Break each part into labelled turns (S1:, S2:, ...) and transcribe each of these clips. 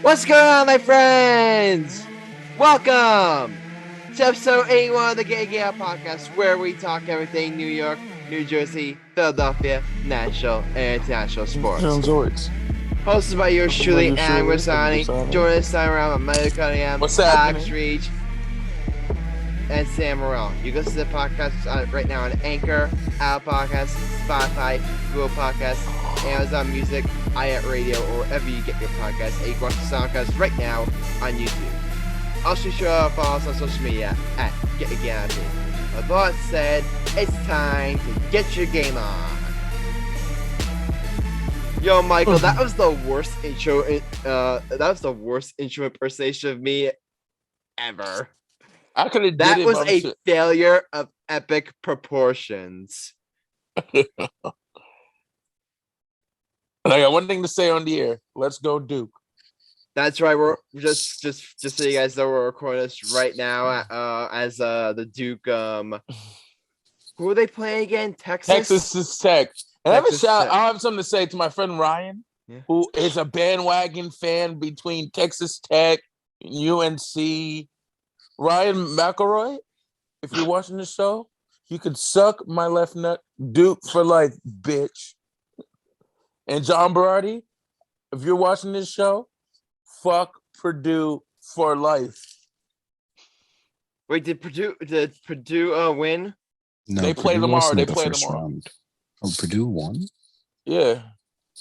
S1: What's going on, my friends? Welcome to episode 81 of the Gay Out Podcast, where we talk everything New York, New Jersey, Philadelphia, national, and international sports. Hosted by yours truly, and Grassani. Joining us time around with Cunningham, Alex Reich, and Sam Morrell. You can listen to the podcast right now on Anchor, Apple Podcasts, Spotify, Google Podcasts, Amazon Music, iHeartRadio, or wherever you get your podcasts. And you can watch the soundcast right now on YouTube. Also, follow us on social media at Get Out. With that said, it's time to get your game on. Yo, Michael, that was the worst intro. That was the worst intro impersonation of me ever.
S2: I could have.
S1: That was a failure of epic proportions.
S2: I got one thing to say on the air. Let's go, Duke.
S1: That's right. We're just so you guys know, we're recording this right now. As the Duke. Who are they playing again?
S2: Texas is Tech. And I have something to say to my friend Ryan, who is a bandwagon fan between Texas Tech and UNC. Ryan McElroy, if you're watching the show, you could suck my left nut. Duke for life, bitch. And John Berardi, if you're watching this show, fuck Purdue for life.
S1: Wait, did Purdue win?
S3: No,
S2: they play tomorrow. They play tomorrow.
S3: Round. Oh, Purdue won?
S2: Yeah.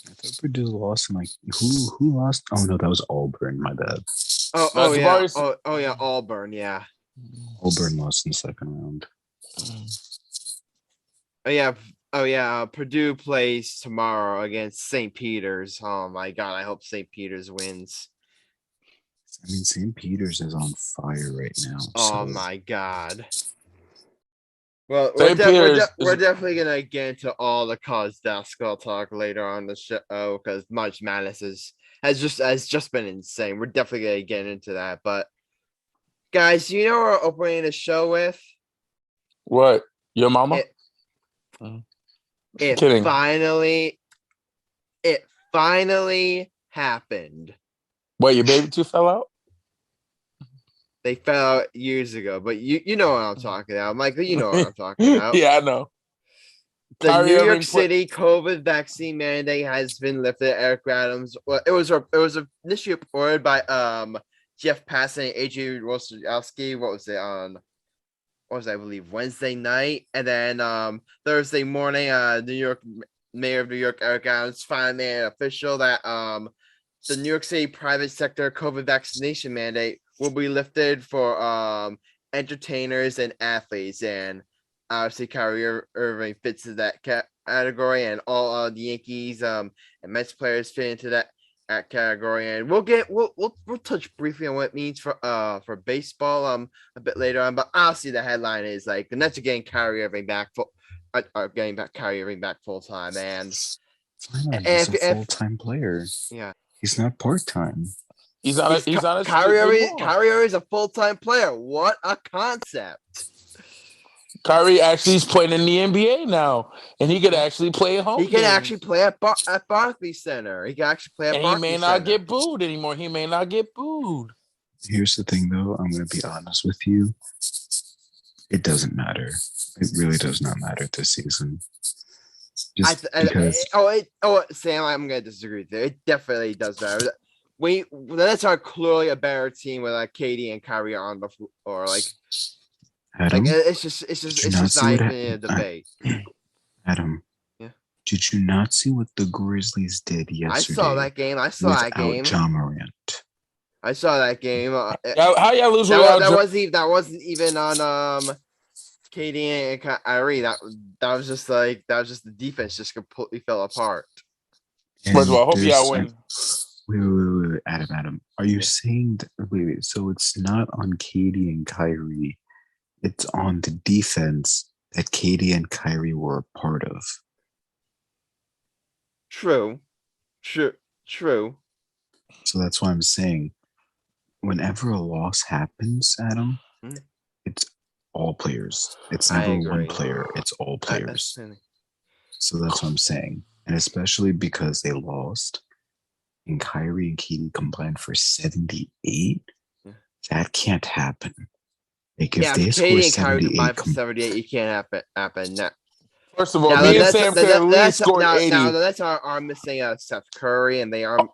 S3: I thought Purdue lost. And who lost? Oh no, that was Auburn. My bad.
S1: Oh yeah. Oh yeah, Auburn. Yeah.
S3: Auburn lost in the second round.
S1: Oh yeah. Purdue plays tomorrow against St. Peter's. Oh my God, I hope St. Peter's wins.
S3: I mean, St. Peter's is on fire right now.
S1: Oh my God. Well, we're definitely gonna get into all the college basketball talk later on the show because March Madness has just been insane. We're definitely gonna get into that. But guys, you know what we're opening the show with?
S2: What? Your mama?
S1: It finally happened.
S2: What, your baby tooth fell out?
S1: They fell out years ago, but you know what I'm talking about. Michael, you know what I'm talking about.
S2: Yeah, I know.
S1: The New York City COVID vaccine mandate has been lifted. Eric Adams. Well, it was initially reported by Jeff Passan and Adrian Wojnarowski. What was it on? What was it, I believe Wednesday night, and then Thursday morning, Mayor of New York Eric Adams finally made it official that the New York City private sector COVID vaccination mandate will be lifted for entertainers and athletes, and obviously Kyrie Irving fits into that category, and all the Yankees and Mets players fit into that category. And we'll touch briefly on what it means for baseball a bit later on. But honestly, the headline is like the Nets are getting Kyrie Irving back Kyrie Irving back full time, and
S3: he's a full-time player.
S1: Yeah,
S3: he's not part-time.
S2: He's on a
S1: Kyrie Irving is a full-time player. What a concept.
S2: Kyrie actually is playing in the NBA now, and he could actually play at home.
S1: He can actually play at Barclays Center. He can actually play at Barclays Center.
S2: He may not get booed anymore. He may not get booed.
S3: Here's the thing, though. I'm going to be honest with you. It doesn't matter. It really does not matter this season.
S1: Sam, I'm going to disagree with you. It definitely does matter. The Nets are clearly a better team with KD and Kyrie on before, or
S3: Adam,
S1: it's just not even a debate.
S3: Adam,
S1: yeah.
S3: Did you not see what the Grizzlies did yesterday?
S1: I saw that game.
S3: Without Ja Morant.
S1: I saw that game.
S2: How y'all lose
S1: that wasn't even on KD and Kyrie. That was just the defense just completely fell apart.
S2: First of all, I hope y'all win.
S3: Wait, Adam. Are you saying that? Wait. So it's not on KD and Kyrie. It's on the defense that KD and Kyrie were a part of.
S1: True.
S3: So that's why I'm saying, whenever a loss happens, Adam, it's all players. It's never one player. It's all players. So that's what I'm saying. And especially because they lost, and Kyrie and KD combined for 78, that can't happen. Like if they score 78,
S1: 78, it can't happen. Now,
S2: first of all, me and Sam could at least score 80.
S1: Now that's our missing Seth Curry, and they are, and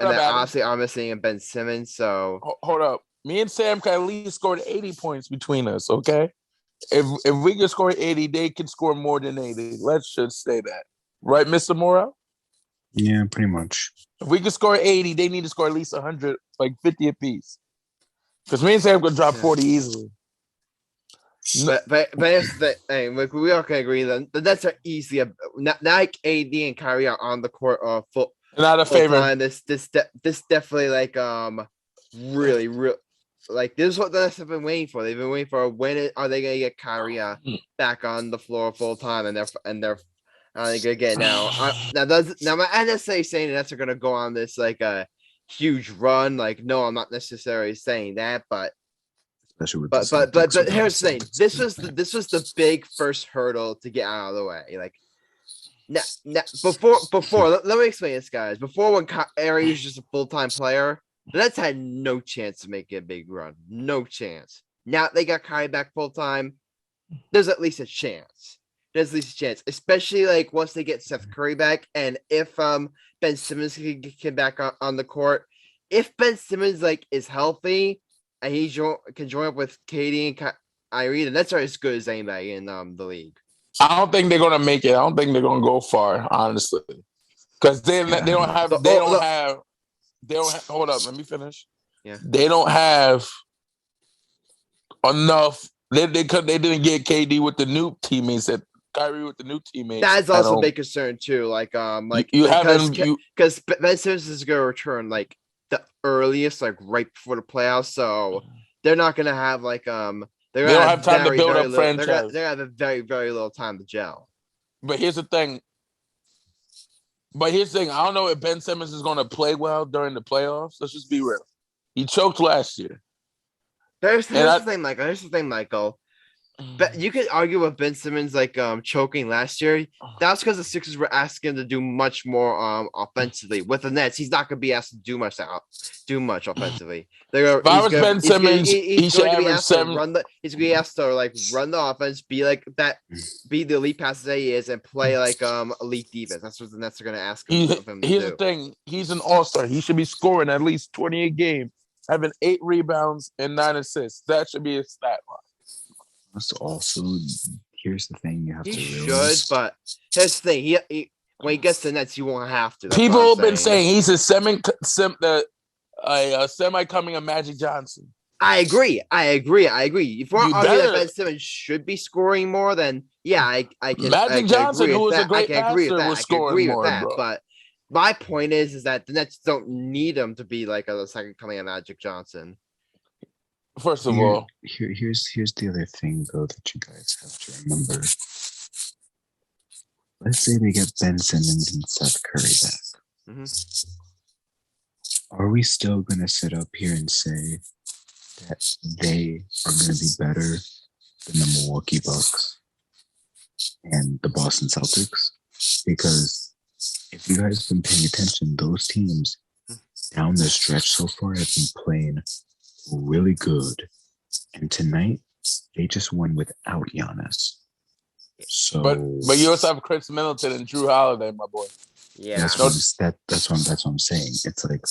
S1: then obviously are missing Ben Simmons. So
S2: hold up, me and Sam could at least score 80 points between us. Okay, if we can score 80, they can score more than 80. Let's just say that, right, Mr. Morrow?
S3: Yeah, pretty much.
S2: If we can score 80, they need to score at least 100, like 50 apiece. Because me and Sam could drop 40 easily.
S1: But here's the thing, like we all can agree that the Nets are easy. Now AD and Kyrie are on the court full.
S2: Not a favorite.
S1: This definitely like really like this is what the Nets have been waiting for. They've been waiting for when are they gonna get Kyrie back on the floor full time, and they're gonna get now. Now my NSA saying the Nets are gonna go on this like a huge run. Like no, I'm not necessarily saying that, but here's the thing. This was the big first hurdle to get out of the way. Like now before let me explain this, guys. Before when Kyrie was just a full-time player, the Nets had no chance to make a big run. No chance. Now they got Kyrie back full-time. There's at least a chance. Especially like once they get Seth Curry back, and if Ben Simmons can get back on the court. If Ben Simmons like is healthy and he can join up with KD and Kyrie, then that's as good as anybody in the league.
S2: I don't think they're gonna make it. I don't think they're gonna go far, honestly, because they don't have. Hold up, let me finish.
S1: Yeah,
S2: they don't have enough. They didn't get KD with the new teammates that Kyrie with the new teammates.
S1: That's also a big concern too. Because Ben Simmons is gonna return like the earliest, like right before the playoffs, so they're not gonna have like they don't have time to build up franchise. They're gonna have a very, very little time to gel.
S2: But here's the thing. I don't know if Ben Simmons is going to play well during the playoffs. Let's just be real. He choked last year.
S1: Here's the thing, Michael. But you could argue with Ben Simmons like choking last year. That's because the Sixers were asking him to do much more offensively. With the Nets, he's not going to be asked to do much offensively.
S2: If I was Ben Simmons, he should average 7.
S1: He's going to be asked to like run the offense, be the elite passer that he is, and play like elite defense. That's what the Nets are going to ask him to do.
S2: Here's the thing: he's an all-star. He should be scoring at least 28 games, having 8 rebounds and 9 assists. That should be his stat line.
S3: Also, here's the thing: you have to realize.
S1: He should, but here's the thing: he when he gets to the Nets, you won't have to.
S2: People have been saying he's a semi coming of Magic Johnson.
S1: I agree. If we're arguing that Ben Simmons should be scoring more, then yeah, I can.
S2: Magic Johnson, who was a great passer, was scoring more.
S1: But my point is that the Nets don't need him to be like a second coming of Magic Johnson.
S2: First of all,
S3: here's the other thing though that you guys have to remember. Let's say they get Ben Simmons and Seth Curry back.
S1: Mm-hmm.
S3: Are we still gonna sit up here and say that they are gonna be better than the Milwaukee Bucks and the Boston Celtics? Because if you guys have been paying attention, those teams down the stretch so far have been playing really good, and tonight they just won without Giannis. So,
S2: but you also have Chris Middleton and Drew Holiday, my boy.
S1: Yeah,
S3: that's what I'm saying. It's like,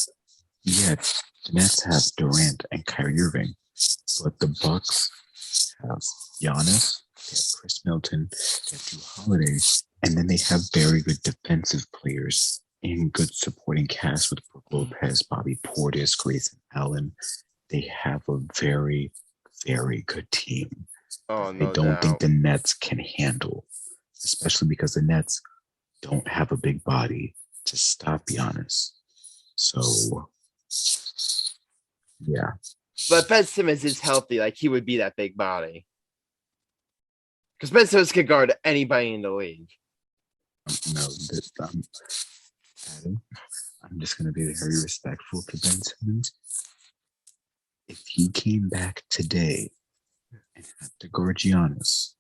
S3: yeah, the Nets have Durant and Kyrie Irving, but the Bucks have Giannis, they have Chris Middleton, they have Drew Holiday, and then they have very good defensive players and good supporting cast with Brook Lopez, Bobby Portis, Grayson Allen. They have a very, very good team.
S1: Oh, no
S3: I don't think the Nets can handle, especially because the Nets don't have a big body to stop Giannis. So, yeah.
S1: But Ben Simmons is healthy. Like, he would be that big body. Because Ben Simmons can guard anybody in the league.
S3: No, Adam, I'm just going to be very respectful to Ben Simmons. If he came back today and had to guard Giannis,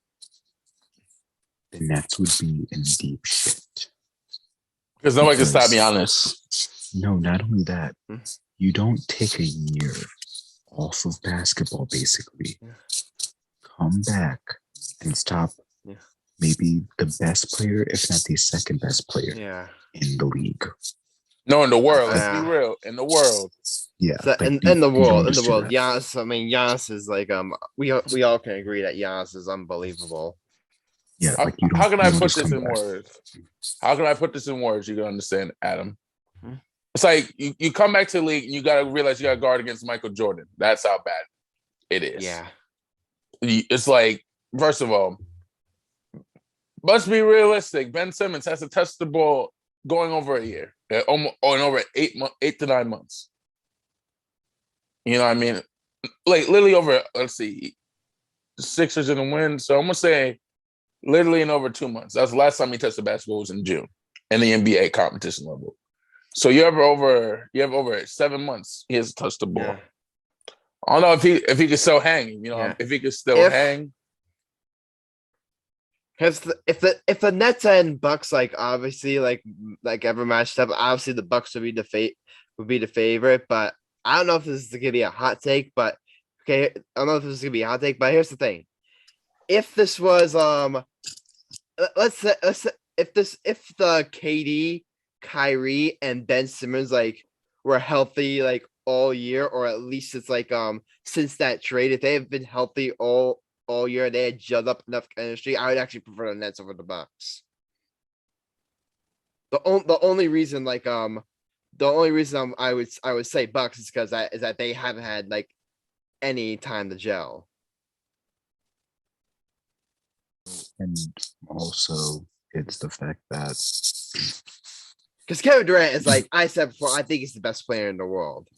S3: the Nets would be in deep shit.
S2: Because nobody can stop Giannis.
S3: No, not only that. You don't take a year off of basketball, basically. Come back and stop maybe the best player, if not the second best player in the league.
S2: No, in the world. Let's be real. In the world.
S3: Yeah.
S1: So, in the world, Giannis. I mean, Giannis is like we all can agree that Giannis is unbelievable.
S3: Yeah. Like
S2: how can I put this in words? How can I put this in words you can understand, Adam? It's like you come back to the league and you got to realize you got to guard against Michael Jordan. That's how bad it is.
S1: Yeah.
S2: It's like, first of all, let's be realistic. Ben Simmons has to touch the ball going over a year, over 8 to 9 months. You know what I mean? Like literally over, let's see, the Sixers in the win. So I'm gonna say literally in over 2 months. That's the last time he touched the basketball was in June in the NBA competition level. So you have over 7 months he has touched the ball. Yeah. I don't know if he could still hang, if he could still hang.
S1: Because if the Nets and Bucks obviously ever matched up, obviously the Bucks would be the favorite. But I don't know if this is gonna be a hot take. But okay, I don't know if this is gonna be a hot take. But here's the thing: if this was let's say if the KD, Kyrie, and Ben Simmons were healthy all year, or at least it's since that trade, if they have been healthy all year, they had gelled up enough chemistry, I would actually prefer the Nets over the Bucks. The only reason I would say Bucks is because that they haven't had any time to gel.
S3: And also it's the fact that
S1: because Kevin Durant is I said before, I think he's the best player in the world.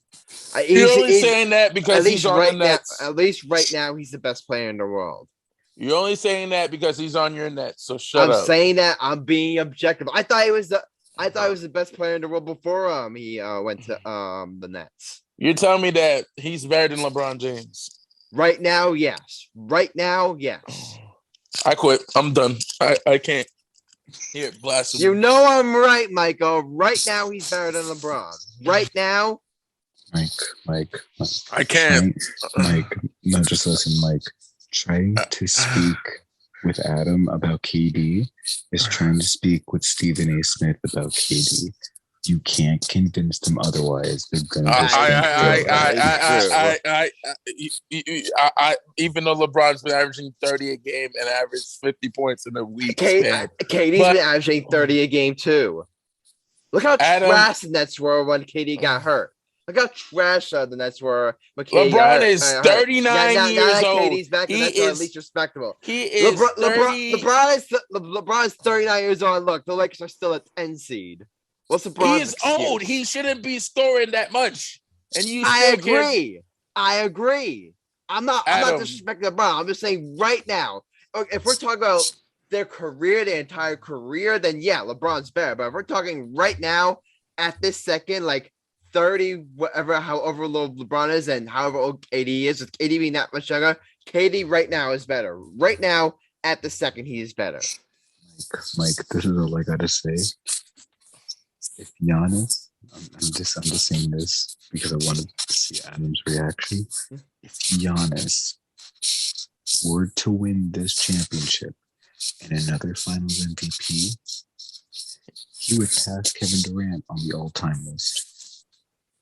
S2: You're only saying that because he's on the Nets.
S1: At least right now, he's the best player in the world.
S2: You're only saying that because he's on your Nets. So shut up.
S1: I'm saying that I'm being objective. I thought he was the best player in the world before he went to the Nets.
S2: You're telling me that he's better than LeBron James?
S1: Right now, yes. Right now, yes.
S2: I quit. I'm done. I can't. Here, blasphemy.
S1: You know I'm right, Michael. Right now, he's better than LeBron. Right now.
S3: Mike.
S2: I can't.
S3: Mike, no, just listen, Mike. Trying to speak with Adam about KD is trying to speak with Stephen A. Smith about KD. You can't convince them otherwise. They're gonna
S2: even though LeBron's been averaging 30 a game and averaged 50 points in a week.
S1: KD's been averaging 30 a game too. Look how trash the Nets were when KD got hurt. Look how trash the Nets were when KD
S2: LeBron is 39 years old.
S1: KD's back, the Nets are at least respectable.
S2: He is
S1: LeBron is 39 years old. And look, the Lakers are still a 10 seed. What's the problem?
S2: He is old. He shouldn't be scoring that much. And
S1: I agree. I'm not disrespecting LeBron. I'm just saying right now, if we're talking about their entire career, then yeah, LeBron's better. But if we're talking right now, at this second, 30, however old LeBron is, and however old KD is, with KD being that much younger, KD right now is better. Right now, at the second, he is better.
S3: Mike, this is all I gotta say. If Giannis, I'm just saying this because I wanted to see Adam's reaction. If Giannis were to win this championship and another Finals MVP, he would pass Kevin Durant on the all-time list.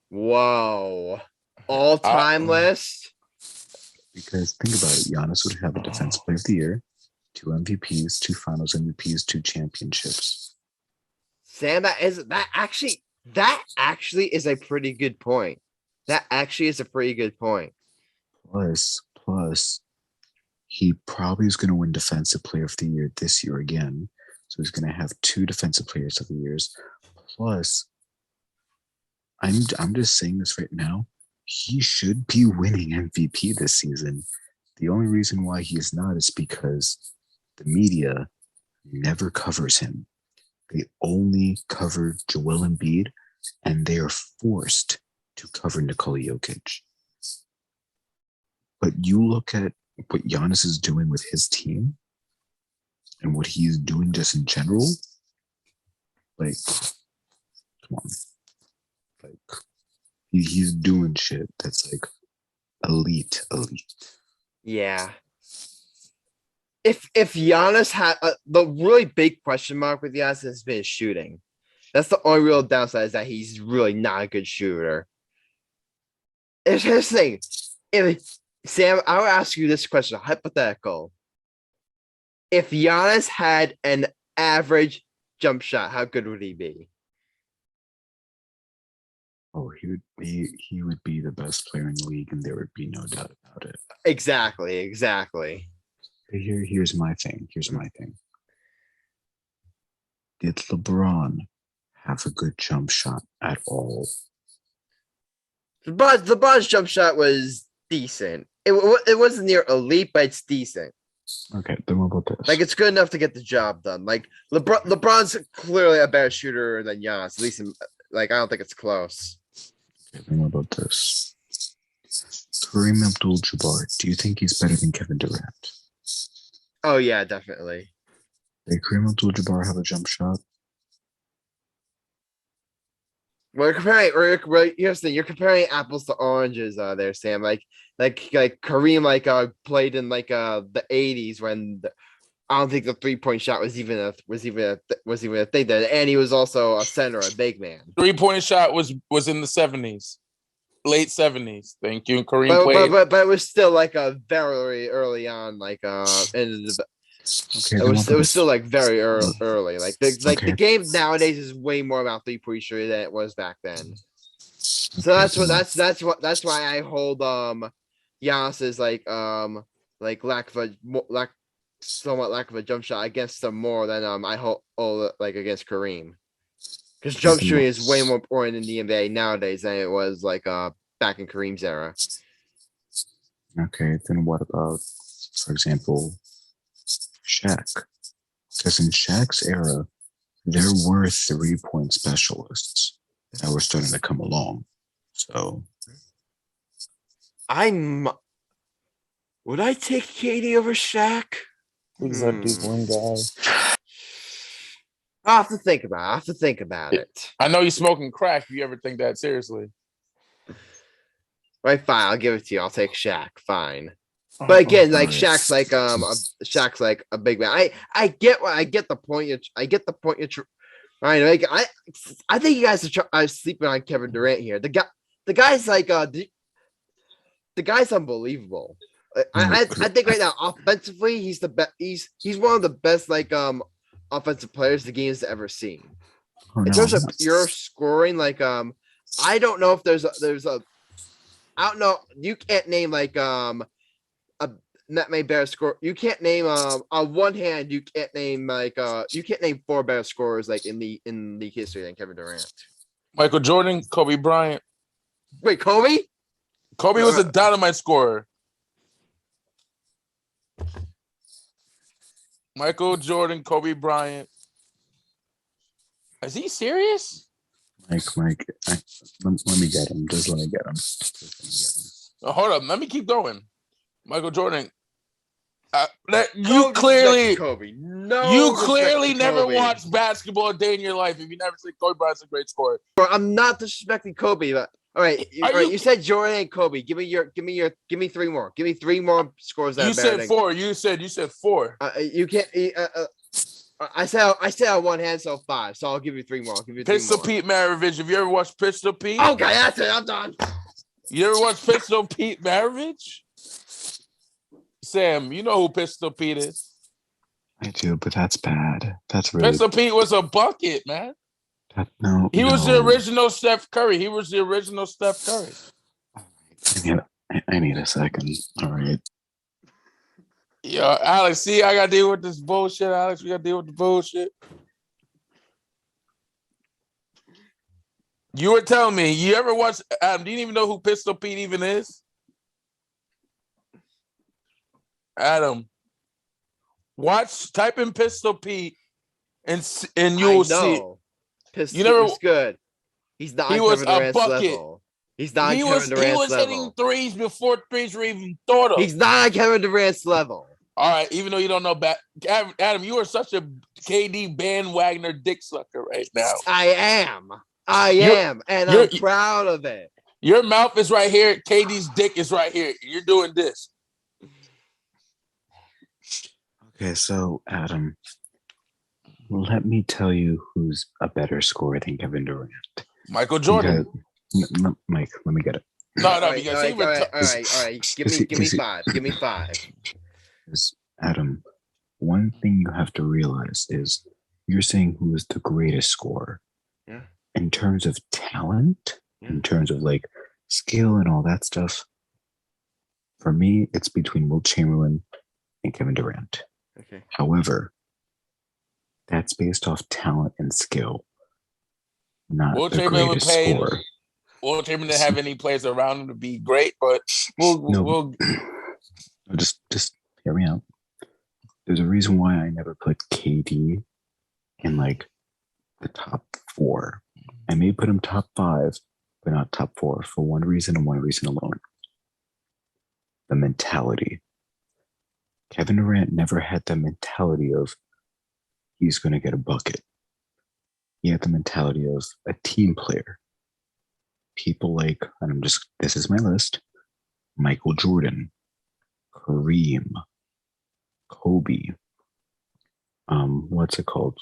S1: Whoa, all-time list?
S3: Because think about it, Giannis would have a Defensive Player of the Year, 2 MVPs, 2 Finals MVPs, 2 championships.
S1: Sam, that actually is a pretty good point. That actually is a pretty good point.
S3: Plus, he probably is going to win Defensive Player of the Year this year again. So he's going to have 2 Defensive Players of the Years. Plus, I'm just saying this right now. He should be winning MVP this season. The only reason why he is not is because the media never covers him. They only cover Joel Embiid, and they are forced to cover Nikola Jokic. But you look at what Giannis is doing with his team and what he's doing just in general, come on. He's doing shit that's like elite.
S1: Yeah. If Giannis had the really big question mark with Giannis has been shooting. That's the only real downside, is that he's really not a good shooter. It's interesting. Sam, I will ask you this question, hypothetical. If Giannis had an average jump shot, how good would he be?
S3: Oh, he would be the best player in the league, and there would be no doubt about it.
S1: Exactly.
S3: Here's my thing. Did LeBron have a good jump shot at all?
S1: LeBron's jump shot was decent. It wasn't near elite, but it's decent.
S3: Okay, then what about this?
S1: Like, it's good enough to get the job done. Like, LeBron's clearly a better shooter than Giannis. At least, I don't think it's close.
S3: Okay, then what about this? Kareem Abdul-Jabbar, do you think he's better than Kevin Durant?
S1: Oh, yeah, definitely.
S3: Did Kareem Abdul-Jabbar have a jump shot?
S1: Well, here's the thing. You're comparing apples to oranges there, Sam. Like Kareem played in the 80s when I don't think the 3-point shot was even a thing then, and he was also a center, a big man.
S2: 3-point shot was in the 70s, late 70s. Thank you. And Kareem played,
S1: but it was still a very early on,
S3: Okay,
S1: it was still very early. The game nowadays is way more about 3-point shooting than it was back then. So that's why I hold Giannis's somewhat lack of a jump shot against them more than I hold against Kareem, because jump shooting is way more important in the NBA nowadays than it was back in Kareem's era.
S3: Okay, then what about, for example, Shaq? Because in Shaq's era, there were 3-point specialists that were starting to come along. So,
S1: would I take KD over Shaq?
S2: He's a deep one guy.
S1: I'll have to think about it.
S2: I know you're smoking crack. Do you ever think that seriously?
S1: Right, fine. I'll give it to you. I'll take Shaq. Fine. But again, Shaq's Shaq's a big man. I get the point. I get the point you're trying to make. I think you guys are sleeping on Kevin Durant here. The guy's the guy's unbelievable. I think right now offensively he's the best. He's one of the best offensive players the game's ever seen. In terms of pure scoring, I don't know if there's a I don't know. You can't name a net made better score. You can't name on one hand. You can't name you can't name 4 better scorers in the history than Kevin Durant.
S2: Michael Jordan, Kobe Bryant.
S1: Wait, Kobe?
S2: Kobe was a dynamite scorer. Michael Jordan, Kobe Bryant. Is he serious?
S3: Mike, let me get him. Just let me get him.
S2: Hold up. Let me keep going. Michael Jordan. You clearly
S1: Kobe. No,
S2: you clearly never watched basketball a day in your life if you never said Kobe Bryant's a great scorer.
S1: I'm not disrespecting Kobe, but all right. You said Jordan and Kobe. Give me 3 more. Give me 3 more scores.
S2: You said 4. You said 4.
S1: You can't. I said on one hand, so 5. So I'll give you 3 more. I'll give you 3
S2: Pistol
S1: more.
S2: Pete Maravich. Have you ever watched Pistol Pete?
S1: Okay, that's it. I'm done.
S2: You ever watched Pistol Pete Maravich? Sam, you know who Pistol Pete is.
S3: I do, but that's bad. That's really
S2: Pistol Pete was a bucket, man. He was the original Steph Curry.
S3: I need a second. All right.
S2: Yo, Alex, see, I got to deal with this bullshit, Alex. We got to deal with the bullshit. You were telling me, you ever watch, Adam, do you even know who Pistol Pete even is? Adam, type in Pistol Pete, and you will see.
S1: Pistol is good. He's not
S2: Kevin Durant's level.
S1: He's not Kevin Durant's level.
S2: He was hitting threes before threes were even thought of.
S1: He's not on Kevin Durant's level.
S2: All right, even though you don't know Adam, you are such a KD bandwagoner dick sucker right now.
S1: I am, and I'm proud of it.
S2: Your mouth is right here. KD's dick is right here. You're doing this.
S3: Okay, so Adam, let me tell you who's a better scorer than Kevin Durant.
S2: Michael Jordan.
S3: Mike, let me get it.
S2: No,
S1: because all right. Give me five. Give me five.
S3: Adam, one thing you have to realize is you're saying who is the greatest scorer.
S1: Yeah.
S3: In terms of talent, in terms of like skill and all that stuff, for me, it's between Wilt Chamberlain and Kevin Durant.
S1: Okay.
S3: However, that's based off talent and skill, not
S2: Wilt
S3: the
S2: Chamberlain
S3: greatest
S2: would pay.
S3: scorer.
S2: Wilt Chamberlain didn't have any players around him to be great, but we'll
S3: just hear me out. There's a reason why I never put KD in like the top 4. I may put him top 5, but not top 4 for one reason and one reason alone. The mentality. Kevin Durant never had the mentality of he's going to get a bucket. He had the mentality of a team player. People like, and this is my list, Michael Jordan, Kareem, Kobe, what's it called?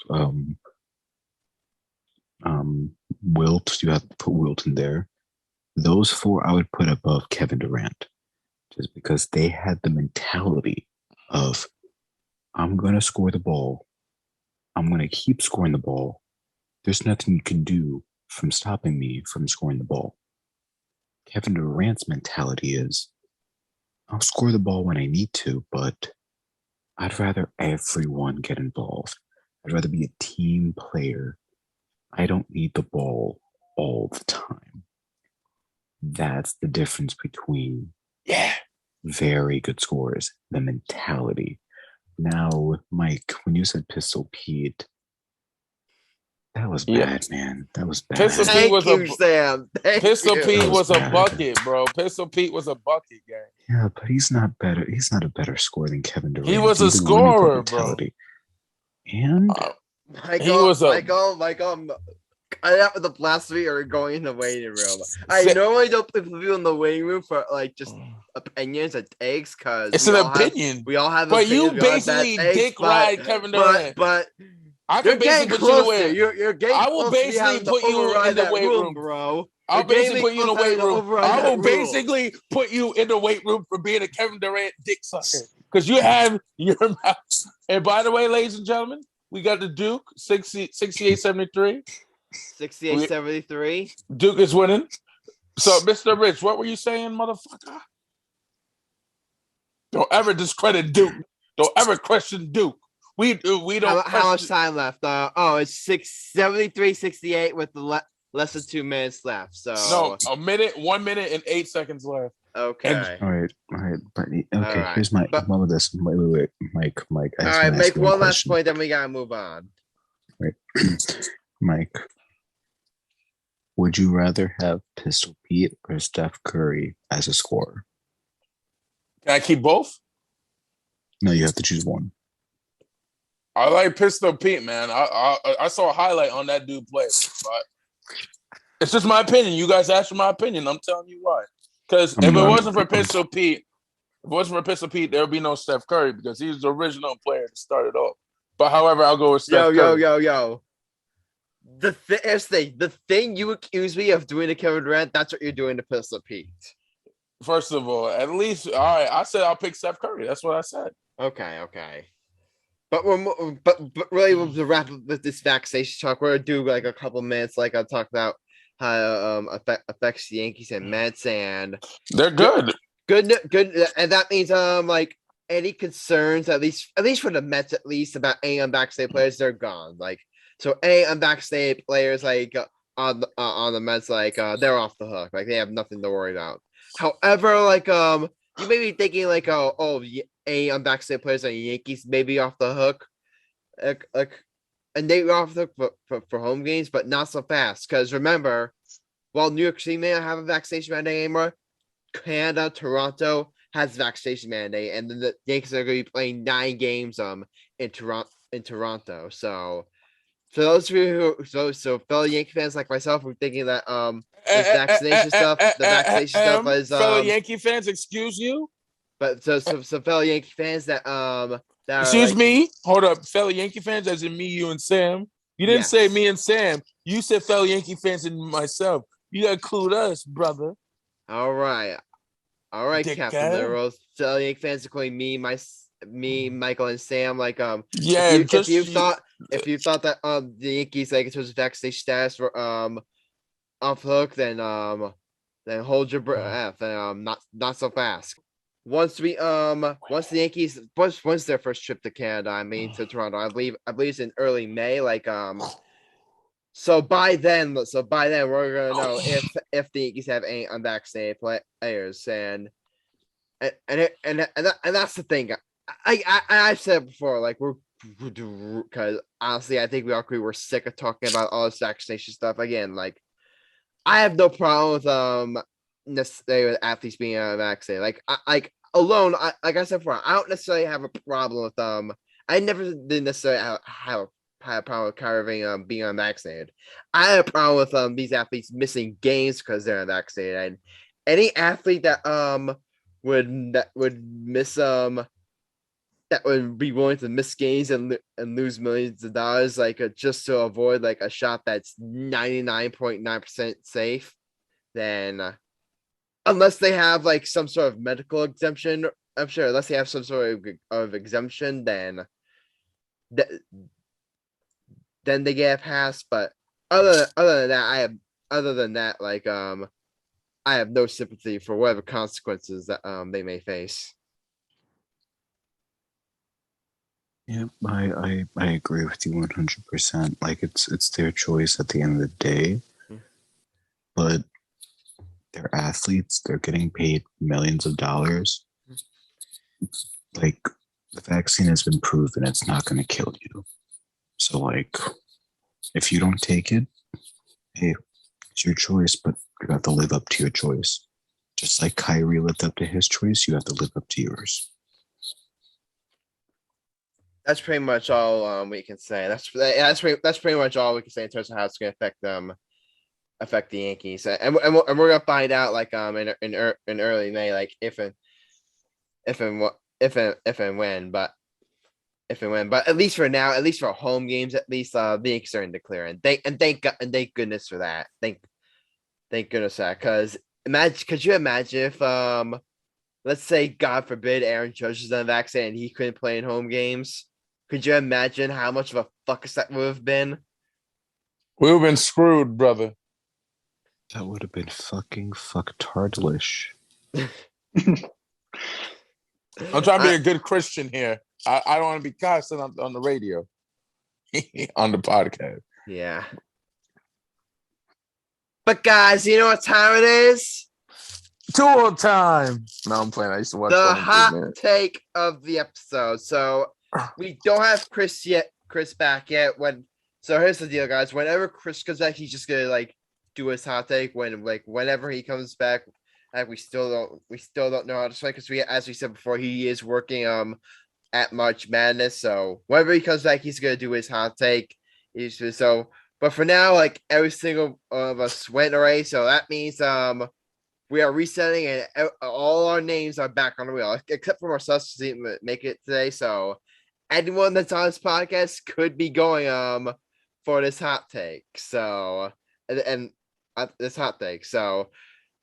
S3: Wilt, you have to put Wilt in there. Those 4 I would put above Kevin Durant, just because they had the mentality of, I'm going to score the ball. I'm going to keep scoring the ball. There's nothing you can do from stopping me from scoring the ball. Kevin Durant's mentality is, I'll score the ball when I need to, but I'd rather everyone get involved. I'd rather be a team player. I don't need the ball all the time. That's the difference between very good scorers, the mentality. Now, Mike, when you said Pistol Pete, that was bad, man. That was bad.
S2: Pistol Pete was
S1: Sam.
S2: Pistol Pete was a bucket, bro. Pistol Pete was a bucket game.
S3: Yeah, but he's not better. He's not a better scorer than Kevin Durant.
S2: He was a scorer, bro.
S3: And
S1: Michael, cut out with the blasphemy or going in the waiting room. I normally don't put people in the waiting room for like just opinions and takes because
S2: it's an opinion.
S1: We all have,
S2: but you basically dick ride Kevin Durant.
S1: But
S2: I can basically put you away.
S1: You're getting
S2: I will basically put you in the weight room,
S1: bro.
S2: I'll basically put you in the weight room. I will basically put you in the weight room for being a Kevin Durant dick sucker because you have your mouth. And by the way, ladies and gentlemen, we got the Duke 68-73.
S1: 68-73.
S2: Duke is winning. So, Mr. Rich, what were you saying, motherfucker? Don't ever discredit Duke. Don't ever question Duke. We don't.
S1: How much time left? It's 73-68 with the less than 2 minutes left. So
S2: no, 1 minute and 8 seconds left.
S1: Okay.
S3: All right. Okay. Right. Here's my one of this. Wait, Mike.
S1: All right, make one last point, then we gotta move on.
S3: Right, Mike. Would you rather have Pistol Pete or Steph Curry as a scorer?
S2: Can I keep both?
S3: No, you have to choose one.
S2: I like Pistol Pete, man. I saw a highlight on that dude play, but it's just my opinion. You guys asked for my opinion. I'm telling you why. Because if it wasn't for Pistol Pete, there would be no Steph Curry because he's the original player to start it off. But however, I'll go with Steph Curry.
S1: Yo. The thing you accuse me of doing to Kevin Durant, that's what you're doing to Pistol Pete.
S2: First of all, at least, all right, I said I'll pick Steph Curry. That's what I said.
S1: Okay. But really, to wrap up with this vaccination talk, we're gonna do like a couple minutes, like I'll talk about how affects the Yankees and Mets, and
S2: they're good,
S1: and that means like any concerns, at least for the Mets, at least about any unvaccinated players, they're gone. Like so, any unvaccinated players like on the Mets, like they're off the hook. Like they have nothing to worry about. However, like you may be thinking like any unvaccinated players on the Yankees may be off the hook, and they were off the hook for home games, but not so fast. Because remember, while New York City may not have a vaccination mandate anymore, Canada, Toronto has vaccination mandate, and then the Yankees are going to be playing 9 games in Toronto. So For those of you so fellow Yankee fans like myself, we're thinking that this vaccination stuff, the vaccination stuff is
S2: fellow Yankee fans, excuse you.
S1: But so fellow Yankee fans that that
S2: excuse
S1: like,
S2: me, hold up, fellow Yankee fans, as in me, you, and Sam. You didn't say me and Sam. You said fellow Yankee fans and myself. You got clued us, brother.
S1: All right, Captain Literal. Fellow Yankee fans, including me, Michael, and Sam. Like
S2: yeah.
S1: If you thought that the Yankees, like in terms of vaccination status, were off hook, then hold your breath. Not so fast. Once the Yankees once their first trip to Canada, I mean to Toronto, I believe it's in early May. Like so by then we're gonna know if the Yankees have any unvaccinated players, and that's the thing. I've said before, like we're because honestly, I think we all agree we're sick of talking about all this vaccination stuff again. Like I have no problem with necessarily with athletes being vaccinated. Like alone, like I said before, I don't necessarily have a problem with I never did necessarily have a problem with Kyrie Irving being unvaccinated. I have a problem with these athletes missing games because they're unvaccinated. And any athlete that would miss that would be willing to miss games and lose millions of dollars like just to avoid like a shot that's 99.9% safe, then unless they have like some sort of medical exemption, I'm sure unless they have some sort of exemption, then they get a pass. But other than that, like I have no sympathy for whatever consequences that they may face.
S3: Yeah, I agree with you 100%. Like it's their choice at the end of the day, but they're athletes. They're getting paid millions of dollars. Like the vaccine has been proven it's not going to kill you. So like, if you don't take it, hey, it's your choice, but you have to live up to your choice. Just like Kyrie lived up to his choice, you have to live up to yours.
S1: That's pretty much all we can say. That's pretty much all we can say in terms of how it's going to affect the Yankees, and we're gonna find out like in early May, like if and when, but at least for now, at least for home games, at least the Yankees are in the clear, and thank goodness for that. Thank goodness for that, because could you imagine if let's say God forbid Aaron Judge is unvaccinated and he couldn't play in home games? Could you imagine how much of a fuck that would have been?
S2: We would have been screwed, brother.
S3: That would have been fucking fucktardlish.
S2: I'm trying to be a good Christian here. I don't want to be constant on the radio, on the podcast.
S1: Yeah. But guys, you know what time it is?
S2: Tool time. No, I'm playing. I used to watch
S1: the hot take of the episode. So we don't have Chris back yet. So here's the deal, guys. Whenever Chris comes back, he's just gonna like do his hot take. Whenever he comes back, we still don't know how to play because as we said before, he is working at March Madness. So whenever he comes back, he's gonna do his hot take. But for now, like every single of us went already. So that means we are resetting and all our names are back on the wheel, except for Marcellus didn't make it today. So anyone that's on this podcast could be going for this hot take. So and this hot take. So,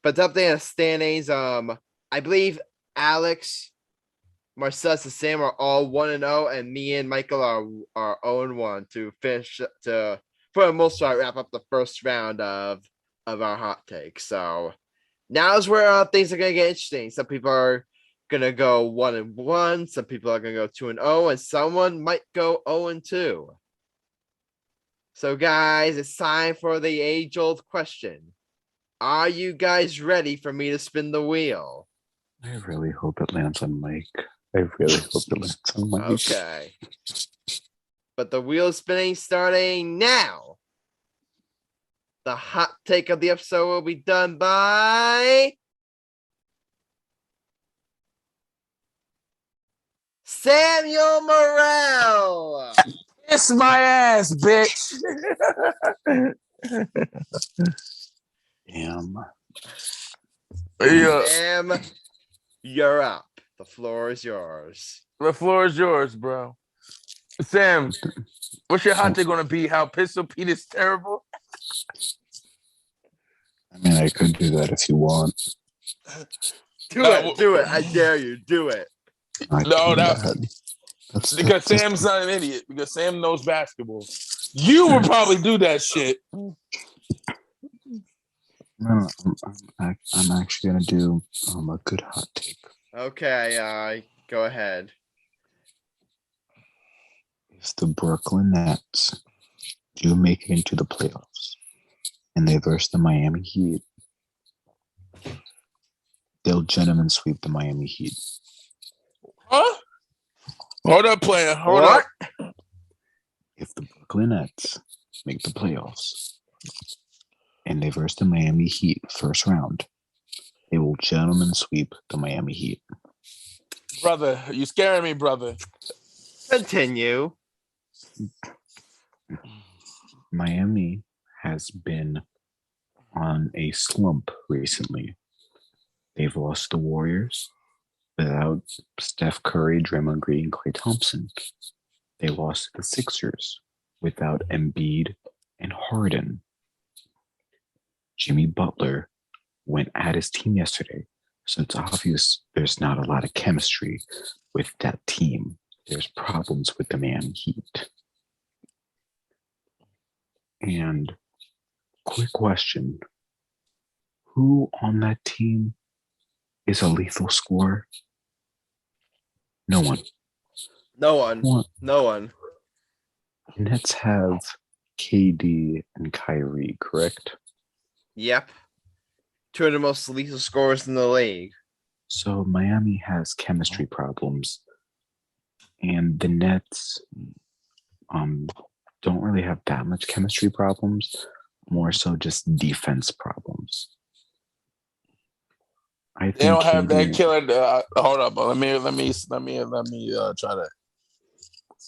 S1: but the update on standings, I believe Alex, Marcellus, and Sam are all 1-0, and me and Michael are 0-1 to finish for the most part wrap up the first round of our hot take. So now's where things are gonna get interesting. Some people are gonna go 1-1, some people are gonna go 2-0, and someone might go 0-2. So guys, it's time for the age-old question. Are you guys ready for me to spin the wheel?
S3: I really hope it lands on Mike. I really hope it lands on Mike.
S1: Okay. But the wheel is spinning starting now. The hot take of the episode will be done by Samuel Morrell.
S2: Kiss my ass, bitch.
S3: Damn.
S2: Yeah.
S1: Sam, you're up. The floor is yours.
S2: The floor is yours, bro. Sam, what's your hot take going to be? How Pistol Pete is terrible?
S3: I mean, I could do that if you want.
S1: Do it. I dare you. Do it.
S2: Because Sam's not an idiot. Because Sam knows basketball. You would probably do that shit.
S3: No, I'm actually gonna do a good hot take.
S1: Okay, go ahead.
S3: If the Brooklyn Nets do make it into the playoffs and they verse the Miami Heat, they'll gentlemen sweep the Miami Heat.
S2: Huh? Hold up, player. Hold up.
S3: If the Brooklyn Nets make the playoffs and they verse the Miami Heat first round, they will gentlemen sweep the Miami Heat.
S2: Brother, you scaring me, brother.
S1: Continue.
S3: Miami has been on a slump recently. They've lost the Warriors without Steph Curry, Draymond Green, and Klay Thompson. They lost the Sixers without Embiid and Harden. Jimmy Butler went at his team yesterday, so it's obvious there's not a lot of chemistry with that team. There's problems with the Miami Heat. And quick question, who on that team is a lethal scorer? No one.
S1: No one.
S3: The Nets have KD and Kyrie, correct?
S1: Yep. Two of the most lethal scorers in the league.
S3: So Miami has chemistry problems, and the Nets don't really have that much chemistry problems, more so just defense problems. I think
S2: they don't have that killer. Hold up, let me try to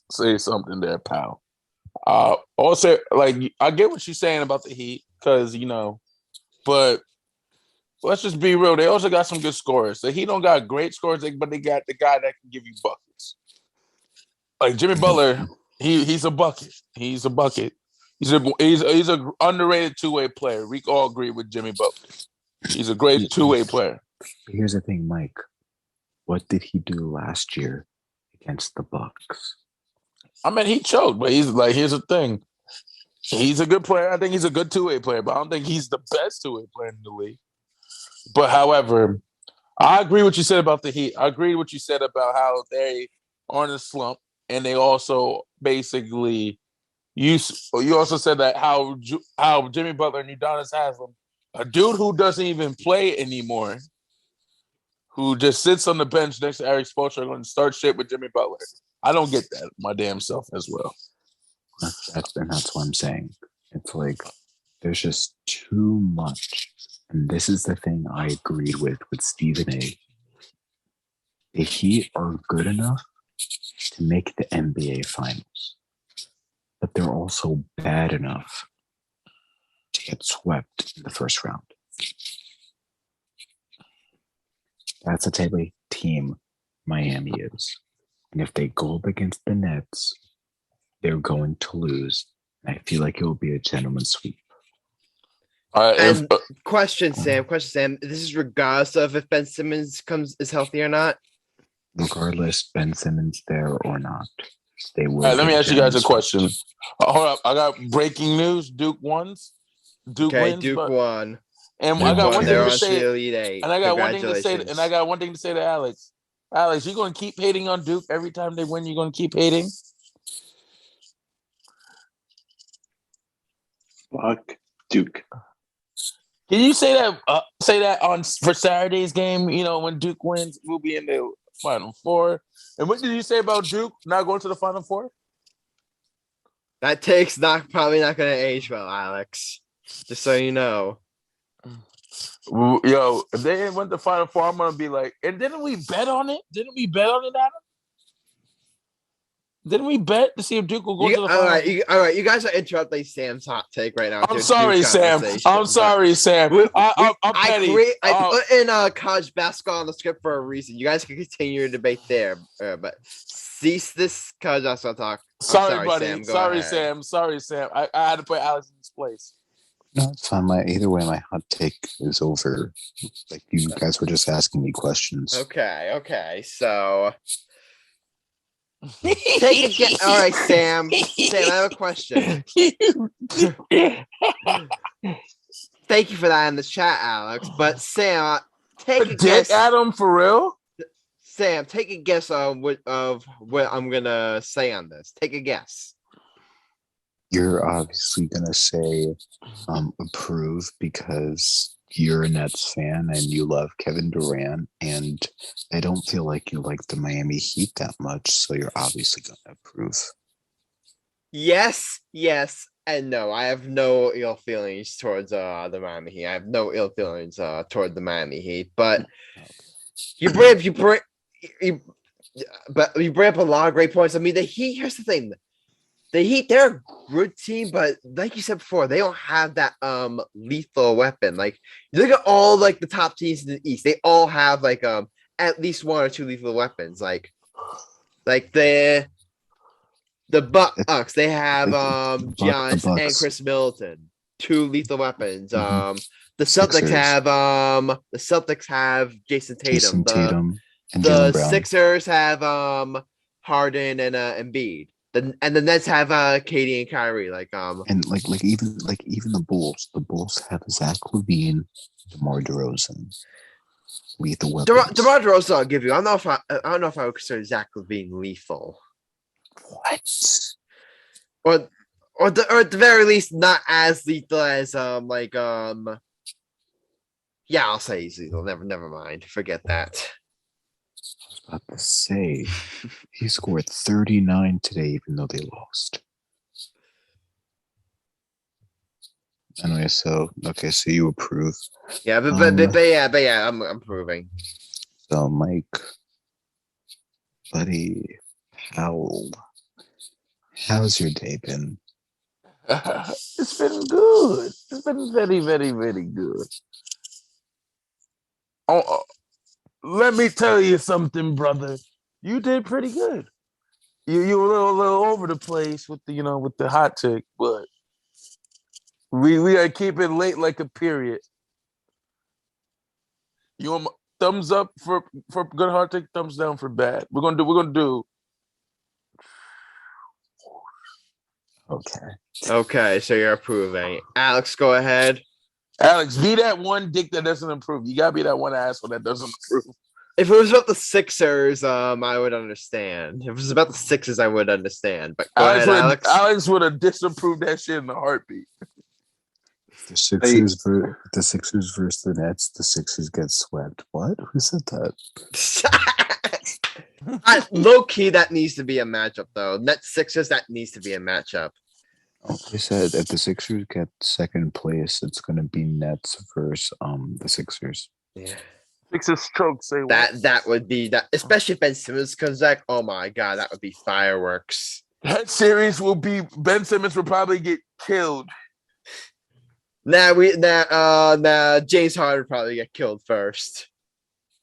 S2: say something there, pal. Also, like, I get what you're saying about the Heat, because but let's just be real. They also got some good scorers. The Heat don't got great scorers, but they got the guy that can give you buckets. Like Jimmy Butler, he's a bucket. He's a bucket. He's a underrated two-way player. We all agree with Jimmy Butler. He's a great two-way player.
S3: Here's the thing, Mike. What did he do last year against the Bucks?
S2: I mean, he choked, but he's like, here's the thing. He's a good player. I think he's a good two-way player, but I don't think he's the best two-way player in the league. But however, I agree what you said about the Heat. I agree what you said about how they are in a slump, and they also basically you also said that how Jimmy Butler and Udonis Haslem, a dude who doesn't even play anymore, who just sits on the bench next to Eric Spoelstra, going to start shit with Jimmy Butler. I don't get that my damn self as well.
S3: That's what I'm saying. It's like there's just too much. And this is the thing I agreed with Stephen A. The Heat are good enough to make the NBA Finals, but they're also bad enough to get swept in the first round. That's the type of team Miami is. And if they go up against the Nets, they're going to lose. I feel like it will be a gentleman's sweep.
S1: Question, Sam. This is regardless of if Ben Simmons is healthy or not.
S3: Regardless, Ben Simmons there or not, they will.
S2: Let me ask you guys a question. Hold up, I got breaking news. Duke wins. Duke
S1: won.
S2: And I got one thing to say.
S1: And
S2: I got one thing to say. And I got one thing to say to Alex. Alex, you're going to keep hating on Duke every time they win. You're going to keep hating.
S4: Fuck Duke.
S2: Can you say that on for Saturday's game? When Duke wins, we'll be in the Final Four. And what did you say about Duke not going to the Final Four?
S1: That take's probably not going to age well, Alex. Just so you know.
S2: Yo, if they went to the Final Four, I'm going to be like, and didn't we bet on it? Adam? Didn't we bet to see if Duke will go to the
S1: all
S2: finals?
S1: all right. You guys are interrupting Sam's hot take right now.
S2: I'm sorry, Sam. I'm sorry, Sam. I'm petty.
S1: I put in college basketball on the script for a reason. You guys can continue your debate there, but cease this college basketball talk.
S2: Sorry, buddy.
S1: Sam,
S2: sorry, Sam. Sorry, Sam. I had to put Alex in his place.
S3: No, it's fine. Either way, my hot take is over. Like, you guys were just asking me questions.
S1: Okay. So take a guess. All right, Sam. Sam, I have a question. Thank you for that in the chat, Alex. But Sam, take a guess.
S2: Adam, for real?
S1: Sam, take a guess of what I'm gonna say on this. Take a guess.
S3: You're obviously gonna say approve because you're a Nets fan and you love Kevin Durant, and I don't feel like you like the Miami Heat that much, so you're obviously gonna approve.
S1: Yes, and no. I have no ill feelings towards the Miami Heat. I have no ill feelings toward the Miami Heat, but you bring up a lot of great points. I mean, the Heat. Here's the thing. The Heat, they're a good team, but like you said before, they don't have that lethal weapon. Like, you look at all like the top teams in the East, they all have like at least one or two lethal weapons. Like the Bucks, they have Giannis and Chris Middleton, two lethal weapons. The Celtics have Jason Tatum. The Sixers have Harden and Embiid. And the Nets have Katie and Kyrie, even
S3: the Bulls. The Bulls have Zach LaVine, DeMar DeRozan, lethal weapons.
S1: DeMar DeRozan, I'll give you. I don't know if I would consider Zach LaVine lethal.
S3: What?
S1: Or at the very least, not as lethal as yeah, I'll say he's lethal. Never mind. Forget that.
S3: About to say he scored 39 today, even though they lost. Anyway, so you approve.
S1: Yeah, but yeah, I'm approving.
S3: So Mike, buddy, Powell, how's your day been?
S2: It's been good. It's been very, very, very good. Oh. Let me tell you something, brother. You did pretty good. You were a little over the place with the hot take, but we gotta keep it late like a period. You want thumbs up for good hot take, thumbs down for bad. We're gonna do.
S1: Okay, so you're approving. Alex, go ahead.
S2: Alex, be that one dick that doesn't improve. You gotta be that one asshole that doesn't improve.
S1: If it was about the Sixers, I would understand. If it was about the Sixers, I would understand. But go ahead, Alex.
S2: Alex would have disapproved that shit in a heartbeat.
S3: The Sixers versus the Nets. The Sixers get swept. What? Who said that?
S1: Low key, that needs to be a matchup, though. Nets Sixers, that needs to be a matchup.
S3: They said if the Sixers get second place, it's going to be Nets versus the Sixers.
S1: Yeah.
S2: Sixers choke. Say
S1: that would be that, especially if Ben Simmons comes back. Oh my god, that would be fireworks.
S2: That series will be Ben Simmons will probably get killed.
S1: James Harden would probably get killed first.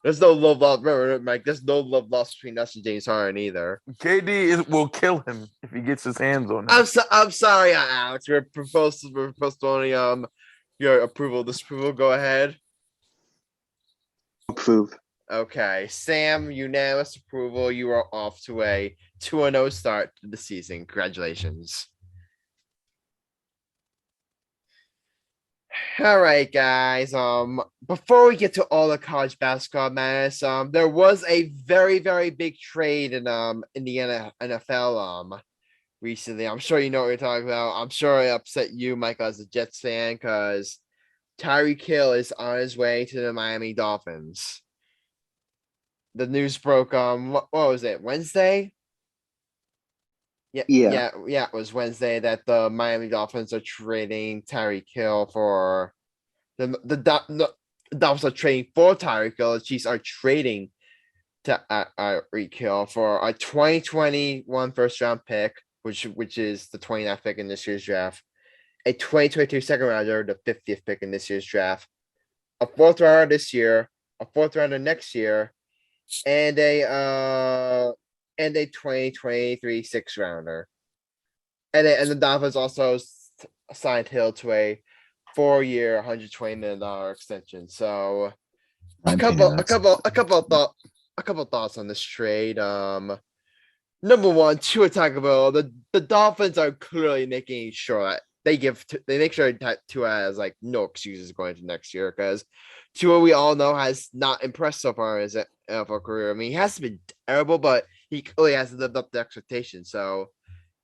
S1: There's no love lost. Remember, Mike, there's no love lost between us and James Harden either.
S2: KD will kill him if he gets his hands on him.
S1: I'm sorry, Alex. We're postponing your approval, disapproval. Go ahead.
S4: Approve.
S1: Okay, Sam, unanimous approval. You are off to a 2-0 start to the season. Congratulations. All right, guys. Before we get to all the college basketball matters, there was a very, very big trade in the NFL recently. I'm sure you know what you're talking about. I'm sure it upset you, Michael, as a Jets fan, because Tyreek Hill is on his way to the Miami Dolphins. The news broke what was it, Wednesday? Yeah, it was Wednesday that the Miami Dolphins are trading Tyreek Hill for the Dolphins are trading for Tyreek Hill. The Chiefs are trading Tyreek Hill for a 2021 first round pick, which is the 29th pick in this year's draft, a 2022 second rounder, the 50th pick in this year's draft, a fourth rounder this year, a fourth rounder next year, and a 2023 sixth rounder. And the Dolphins also signed Hill to a 4-year, $120 million extension. So a couple thoughts on this trade. Number one, Tua Tagovailoa. The Dolphins are clearly making sure that they make sure that Tua has like no excuses going into next year, because Tua, we all know, has not impressed so far in his NFL career. I mean, he hasn't been terrible, but he clearly hasn't lived up to expectations. So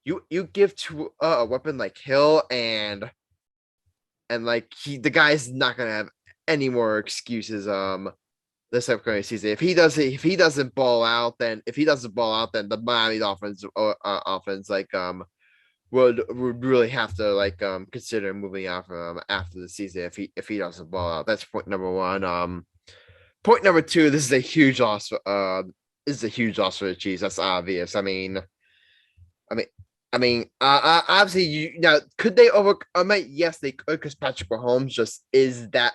S1: you give Tua a weapon like Hill, and like the guy's not gonna have any more excuses this upcoming season. If he doesn't ball out, then the Miami Dolphins offense would really have to consider moving out from him after the season if he doesn't ball out. That's point number one. Point number two, this is a huge loss. This is a huge loss for the Chiefs. That's obvious. I mean, obviously, could they overcome it? Yes, they could, because Patrick Mahomes just is that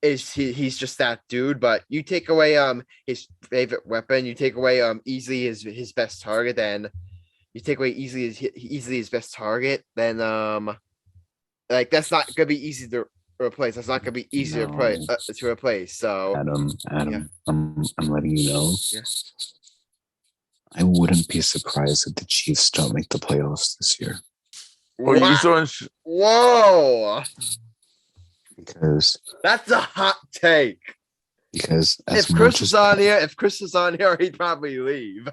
S1: he's just that dude. But you take away his favorite weapon, you take away easily his best target, then his best target, then that's not gonna be easy to replace. That's not gonna be easy to replace. So
S3: Adam,
S1: yeah.
S3: I'm letting you know.
S1: Yeah.
S3: I wouldn't be surprised if the Chiefs don't make the playoffs this year.
S1: Whoa!
S3: Because
S1: that's a hot take.
S3: Because
S1: if Chris is on here, he'd probably leave.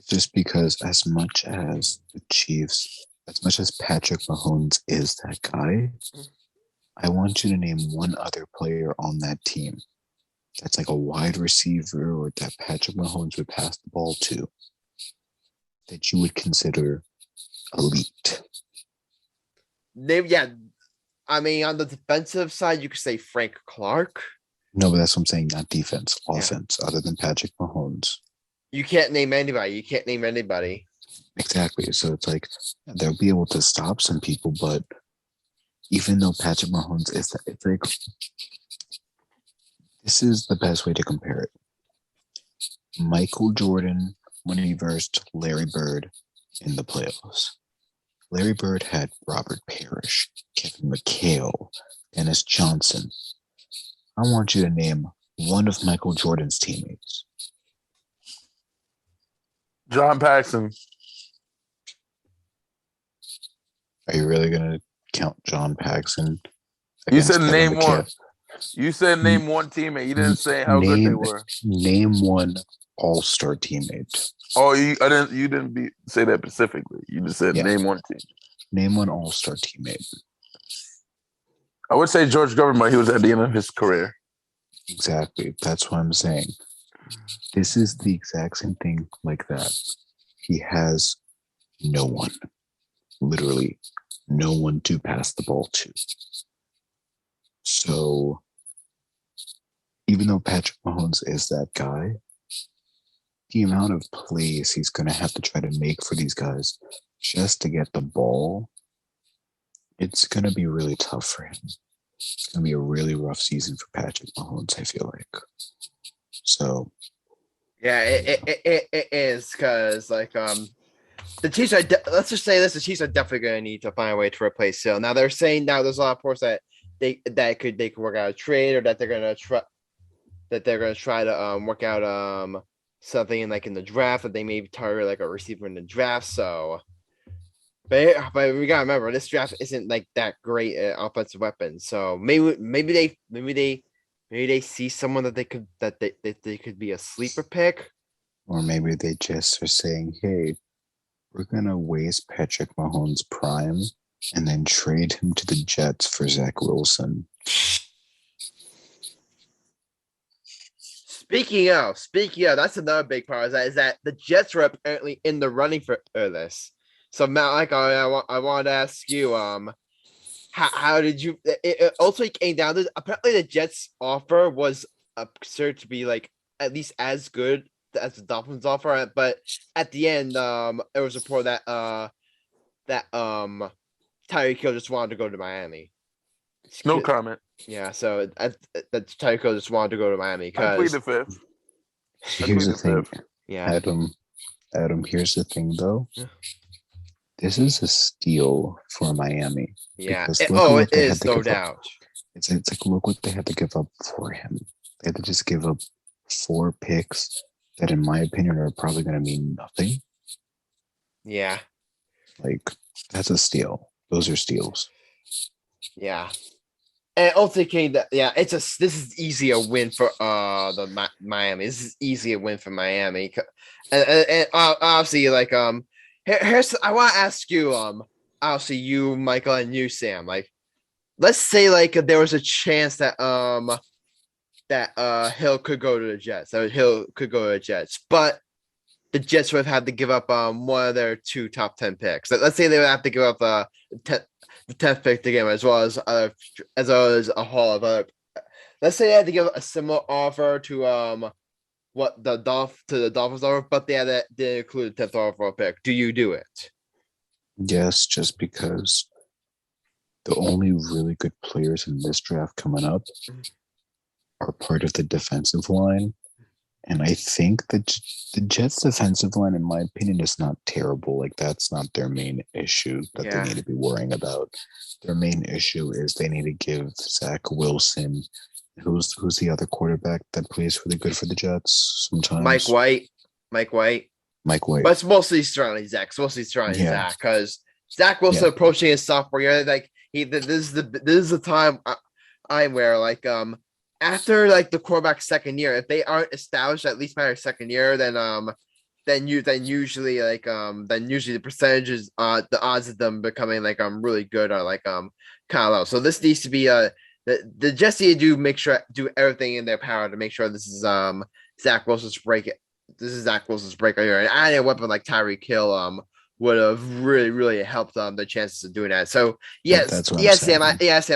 S3: Just because as much as the Chiefs, as much as Patrick Mahomes is that guy, I want you to name one other player on that team that's like a wide receiver or that Patrick Mahomes would pass the ball to that you would consider elite.
S1: I mean, on the defensive side, you could say Frank Clark.
S3: No, but that's what I'm saying, not defense, offense, other than Patrick Mahomes.
S1: You can't name anybody.
S3: Exactly. So it's like they'll be able to stop some people, but even though Patrick Mahomes is that, it's like this is the best way to compare it. Michael Jordan when he versed Larry Bird in the playoffs. Larry Bird had Robert Parrish, Kevin McHale, Dennis Johnson. I want you to name one of Michael Jordan's teammates.
S2: John Paxson.
S3: Are you really going to count John Paxson?
S2: You said name one. You said name one teammate. You didn't say how good they were.
S3: Name one all-star teammate.
S2: Oh, you didn't say that specifically. You just said name one team.
S3: Name one all-star teammate.
S2: I would say George Gervin, but he was at the end of his career.
S3: Exactly. That's what I'm saying. This is the exact same thing like that. He has no one. Literally no one to pass the ball to. So even though Patrick Mahomes is that guy, the amount of plays he's going to have to try to make for these guys just to get the ball, it's going to be really tough for him. It's going to be a really rough season for Patrick Mahomes, I feel like. So
S1: yeah, it is, because the Chiefs are let's just say this: the Chiefs are definitely going to need to find a way to replace Hill. Now they're saying there's a lot of reports that they could work out a trade, or that they're going to try to work out something in the draft, that they may target like a receiver in the draft. So, but we gotta remember, this draft isn't that great at offensive weapons. So maybe they see someone that they could be a sleeper pick,
S3: or maybe they just are saying, hey, we're gonna waste Patrick Mahomes' prime and then trade him to the Jets for Zach Wilson.
S1: Speaking of, that's another big part is that the Jets were apparently in the running for this. So Matt, I wanted to ask you, how did you? It also came down to, apparently the Jets' offer was considered to be at least as good as the Dolphins offer. But at the end, it was a report that Tyreek Hill just wanted to go to Miami.
S2: No comment.
S1: Yeah, so that Tyreek Hill just wanted to go to Miami because
S2: I plead the fifth.
S3: Here's the thing,
S1: yeah,
S3: Adam. Here's the thing, though. Yeah. This is a steal for Miami.
S1: Yeah. It is, no doubt.
S3: It's like, look what they had to give up for him. They had to just give up 4 picks that, in my opinion, are probably going to mean nothing.
S1: Yeah.
S3: Like, that's a steal. Those are steals.
S1: Yeah. And ultimately, this is easy a win for the Miami. This is easy a win for Miami. And obviously, like, here's I want to ask you, obviously you, Michael, and you, Sam, like, let's say like there was a chance that Hill could go to the Jets. So Hill could go to the Jets, but the Jets would have had to give up one of their 2 top 10 picks. Let's say they would have to give up the 10th pick to game, as well as a haul of other. Let's say they had to give a similar offer to what the Dolphins offer, but they didn't include the 10th overall pick. Do you do it?
S3: Yes, just because the only really good players in this draft coming up are part of the defensive line. And I think that the Jets' defensive line, in my opinion, is not terrible. Like, that's not their main issue that they need to be worrying about. Their main issue is they need to give Zach Wilson, who's the other quarterback that plays really good for the Jets sometimes.
S1: Mike White. But it's mostly surrounding Zach. Zach, because Zach Wilson approaching his sophomore year. Like, this is the time where, like, after like the quarterback's second year, if they aren't established at least by their second year, then usually the percentages, the odds of them becoming like really good are like kind of low. So this needs to be the Jets need to do everything in their power to make sure this is Zach Wilson's break. This is Zach Wilson's break here, and adding a weapon like Tyreek Hill would have really, really helped the chances of doing that. So yes, Sam,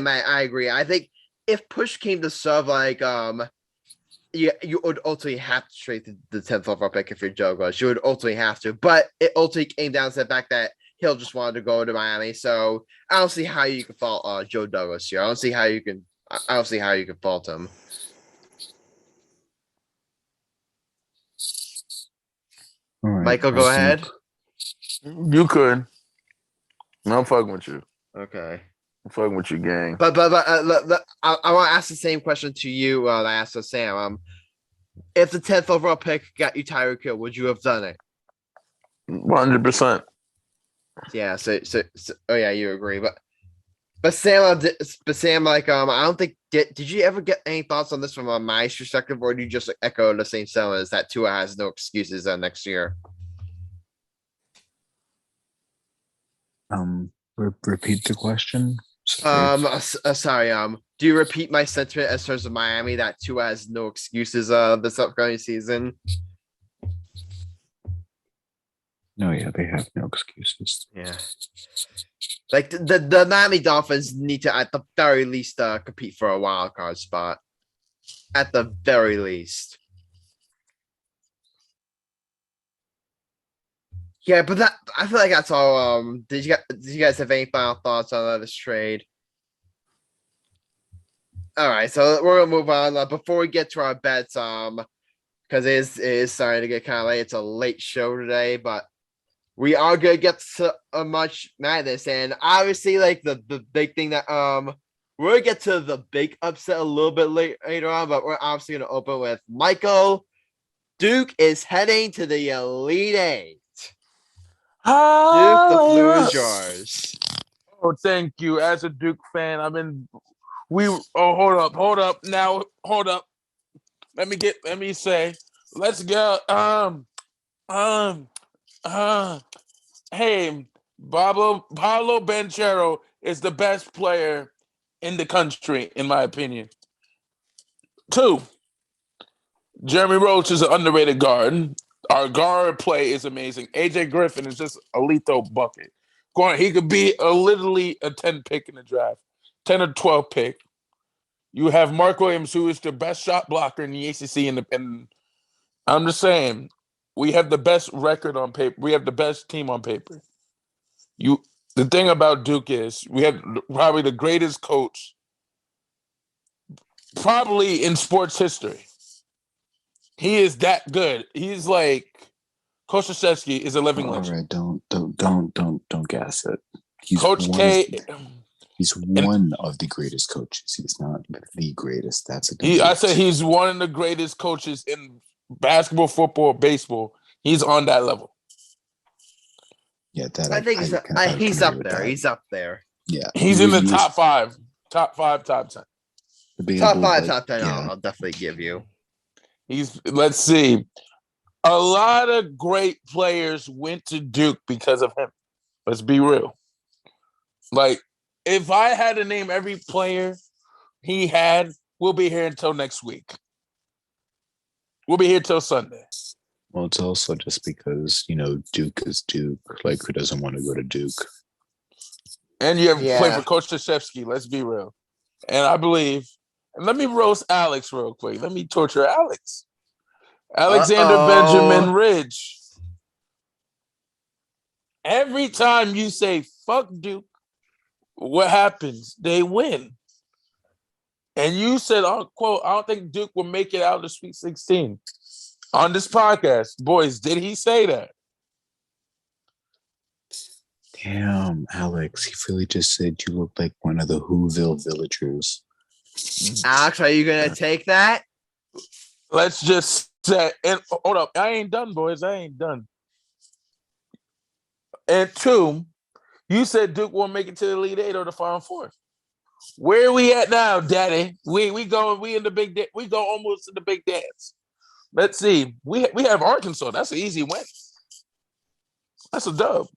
S1: I agree. I think if push came to shove, like you would ultimately have to trade the 10th overall pick if you're Joe Douglas. You would ultimately have to, but it ultimately came down to the fact that Hill just wanted to go to Miami. So I don't see how you can fault Joe Douglas here. I don't see how you can fault him.
S3: All right,
S1: Michael, go ahead.
S2: You could. I'm fucking with you.
S1: Okay.
S2: I'm fucking with you, gang.
S1: But I want to ask the same question to you that I asked to Sam. If the 10th overall pick got you Tyreek Hill, would you have done it?
S2: 100%.
S1: Yeah. So oh yeah, you agree. But Sam, like I don't think did you ever get any thoughts on this from a my perspective, or do you just echo the same sentence that Tua has no excuses next year?
S3: Repeat the question.
S1: Sorry. Do you repeat my sentiment as terms of Miami that Tua has no excuses this upcoming season?
S3: No, yeah, they have no excuses.
S1: Yeah. Like the Miami Dolphins need to at the very least compete for a wild card spot. At the very least. Yeah, but I feel like that's all. Did you guys have any final thoughts on this trade? All right, so we're gonna move on. Before we get to our bets, because it is starting to get kind of late. It's a late show today, but we are gonna get to a much madness, and obviously, like the big thing that we're gonna get to the big upset a little bit later on, but we're obviously gonna open with Michael. Duke is heading to the Elite Eight. Duke, the floor is yours.
S2: Oh, thank you. As a Duke fan, hold up. Now, hold up. Let me say, let's go. Hey, Pablo Banchero is the best player in the country, in my opinion. 2, Jeremy Roach is an underrated guard. Our guard play is amazing. AJ Griffin is just a lethal bucket. He could be literally a 10 pick in the draft, 10 or 12 pick. You have Mark Williams, who is the best shot blocker in the ACC I'm just saying, we have the best record on paper. We have the best team on paper. The thing about Duke is we have probably the greatest coach, probably in sports history. He is that good. He's like Coach Krzyzewski is a living legend.
S3: All right, don't gas it. He's
S2: Coach K.
S3: He's one of the greatest coaches. He's not the greatest. That's
S2: I said he's one of the greatest coaches in basketball, football, baseball. He's on that level.
S3: Yeah, that
S1: I think he's up there. He's up there.
S3: Yeah,
S2: he's in the top 5, top 10.
S1: Top 5, top 10. Yeah. I'll definitely give you.
S2: Let's see. A lot of great players went to Duke because of him. Let's be real. Like, if I had to name every player he had, we'll be here until next week. We'll be here till Sunday.
S3: Well, it's also just because, Duke is Duke. Like, who doesn't want to go to Duke?
S2: And you have to play for Coach Krzyzewski. Let's be real. And I believe, and let me roast Alex real quick. Let me torture Alex. Alexander Benjamin Ridge. Every time you say, fuck Duke, what happens? They win. And you said, quote, I don't think Duke will make it out of the Sweet 16. On this podcast, boys, did he say that?
S3: Damn, Alex, he really just said you look like one of the Whoville villagers.
S1: Alex, are you going to take that?
S2: Let's just say, and hold up, I ain't done, boys. I ain't done. And 2, you said Duke won't make it to the Elite 8 or the Final 4. Where are we at now, Daddy? We in the big we go almost to the big dance. Let's see. We have Arkansas. That's an easy win. That's a dub.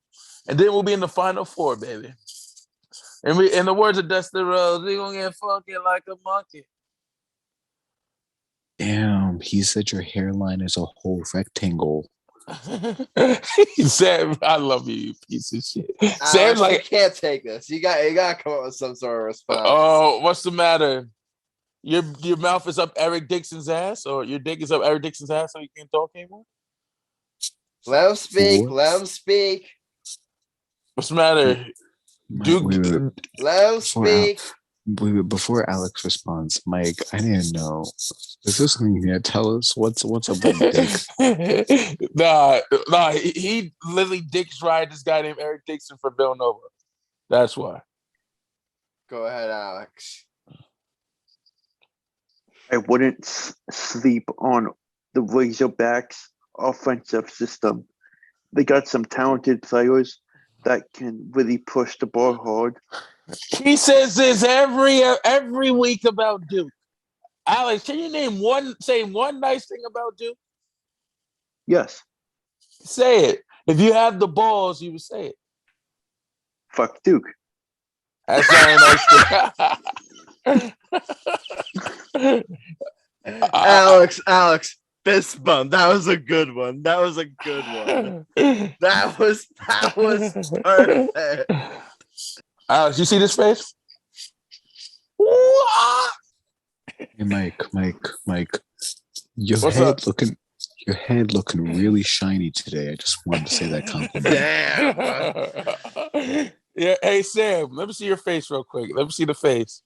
S2: And then we'll be in the Final 4, baby. And in the words of Dusty Rhodes, we gonna get funky like a monkey.
S3: Damn, he said your hairline is a whole rectangle.
S2: Sam, I love you, you piece of shit.
S1: Sam's like, you can't take this. You got to come up with some sort of response.
S2: Oh, what's the matter? Your mouth is up Eric Dixon's ass, or your dick is up Eric Dixon's ass, so you can't talk anymore?
S1: Let him speak. Let him speak.
S2: What's the matter? Duke.
S1: Let him speak.
S3: Before Alex responds, Mike, I didn't know. Is this something you can tell us? What's a big dick?
S2: Nah. He literally dicks ride this guy named Eric Dixon for Villanova. That's why.
S1: Go ahead, Alex.
S4: I wouldn't sleep on the Razorbacks offensive system. They got some talented players that can really push the ball hard.
S2: He says this every week about Duke. Alex, can you say one nice thing about Duke?
S4: Yes.
S2: Say it. If you have the balls, you would say it.
S4: Fuck Duke.
S2: That's not a nice thing.
S1: Alex, fist bump. That was a good one. That was perfect.
S2: Alex, you see this face?
S3: Hey, Mike. Your head looking really shiny today. I just wanted to say that compliment.
S1: Damn.
S2: Yeah. Hey, Sam, let me see your face real quick. Let me see the face.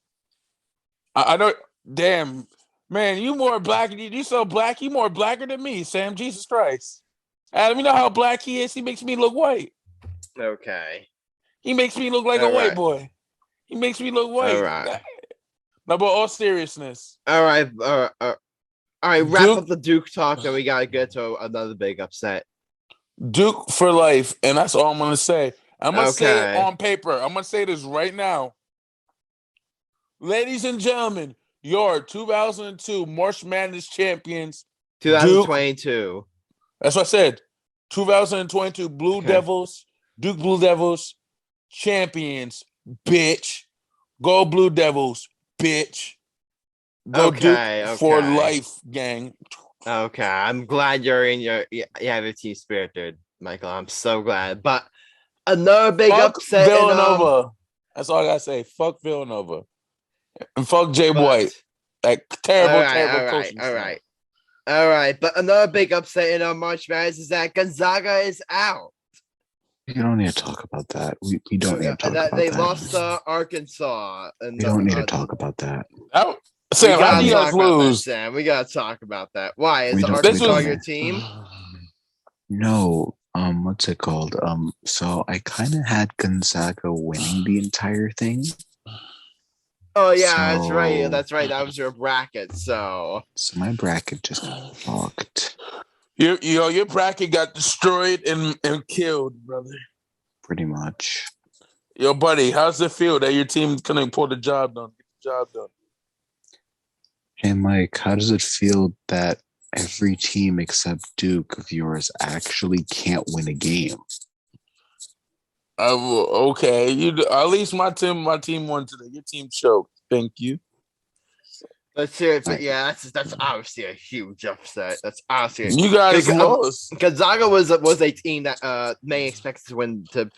S2: I know. Damn, man, you more black. You so black. You more blacker than me, Sam. Jesus Christ. Adam, you know how black he is? He makes me look white.
S1: Okay.
S2: He makes me look like a white boy. He makes me look white.
S1: All right.
S2: No, but all seriousness.
S1: All right. Wrap up the Duke talk, then we gotta get to another big upset.
S2: Duke for life, and that's all I'm gonna say. I'm gonna say it on paper. I'm gonna say this right now. Ladies and gentlemen, your 2002 March Madness champions.
S1: 2022.
S2: Duke, that's what I said. 2022 Blue Devils, Duke Blue Devils champions, bitch. Go Blue Devils, bitch. Go Duke for life, gang.
S1: Okay, I'm glad you have your team spirit, dude, Michael. I'm so glad. But another big upset.
S2: Villanova. That's all I gotta say. Fuck Villanova. And fuck Jay White. Like terrible coaching.
S1: All right. All right, but another big upset in our March Madness is that Gonzaga is out.
S3: We don't need to talk about that. We don't need to talk about that.
S1: They lost to Arkansas.
S3: We don't need to talk about that.
S2: Sam, how do you guys lose?
S1: Sam, we gotta talk about that. Why is
S3: We don't-
S1: Arkansas your team?
S3: No. What's it called? So I kind of had Gonzaga winning the entire thing.
S1: Oh yeah, that's right. That's right. That was your bracket. So
S3: my bracket just got fucked.
S2: Your bracket got destroyed and killed, brother.
S3: Pretty much.
S2: Yo, buddy, how's it feel that your team couldn't pull the job done? Get the job done.
S3: Hey, Mike, how does it feel that every team except Duke of yours actually can't win a game?
S2: Okay. At least my team won today. Your team choked. Thank you.
S1: Let's hear it. But yeah, that's obviously a huge upset. That's obviously
S2: you guys lost.
S1: Gonzaga was a team that many expected to win to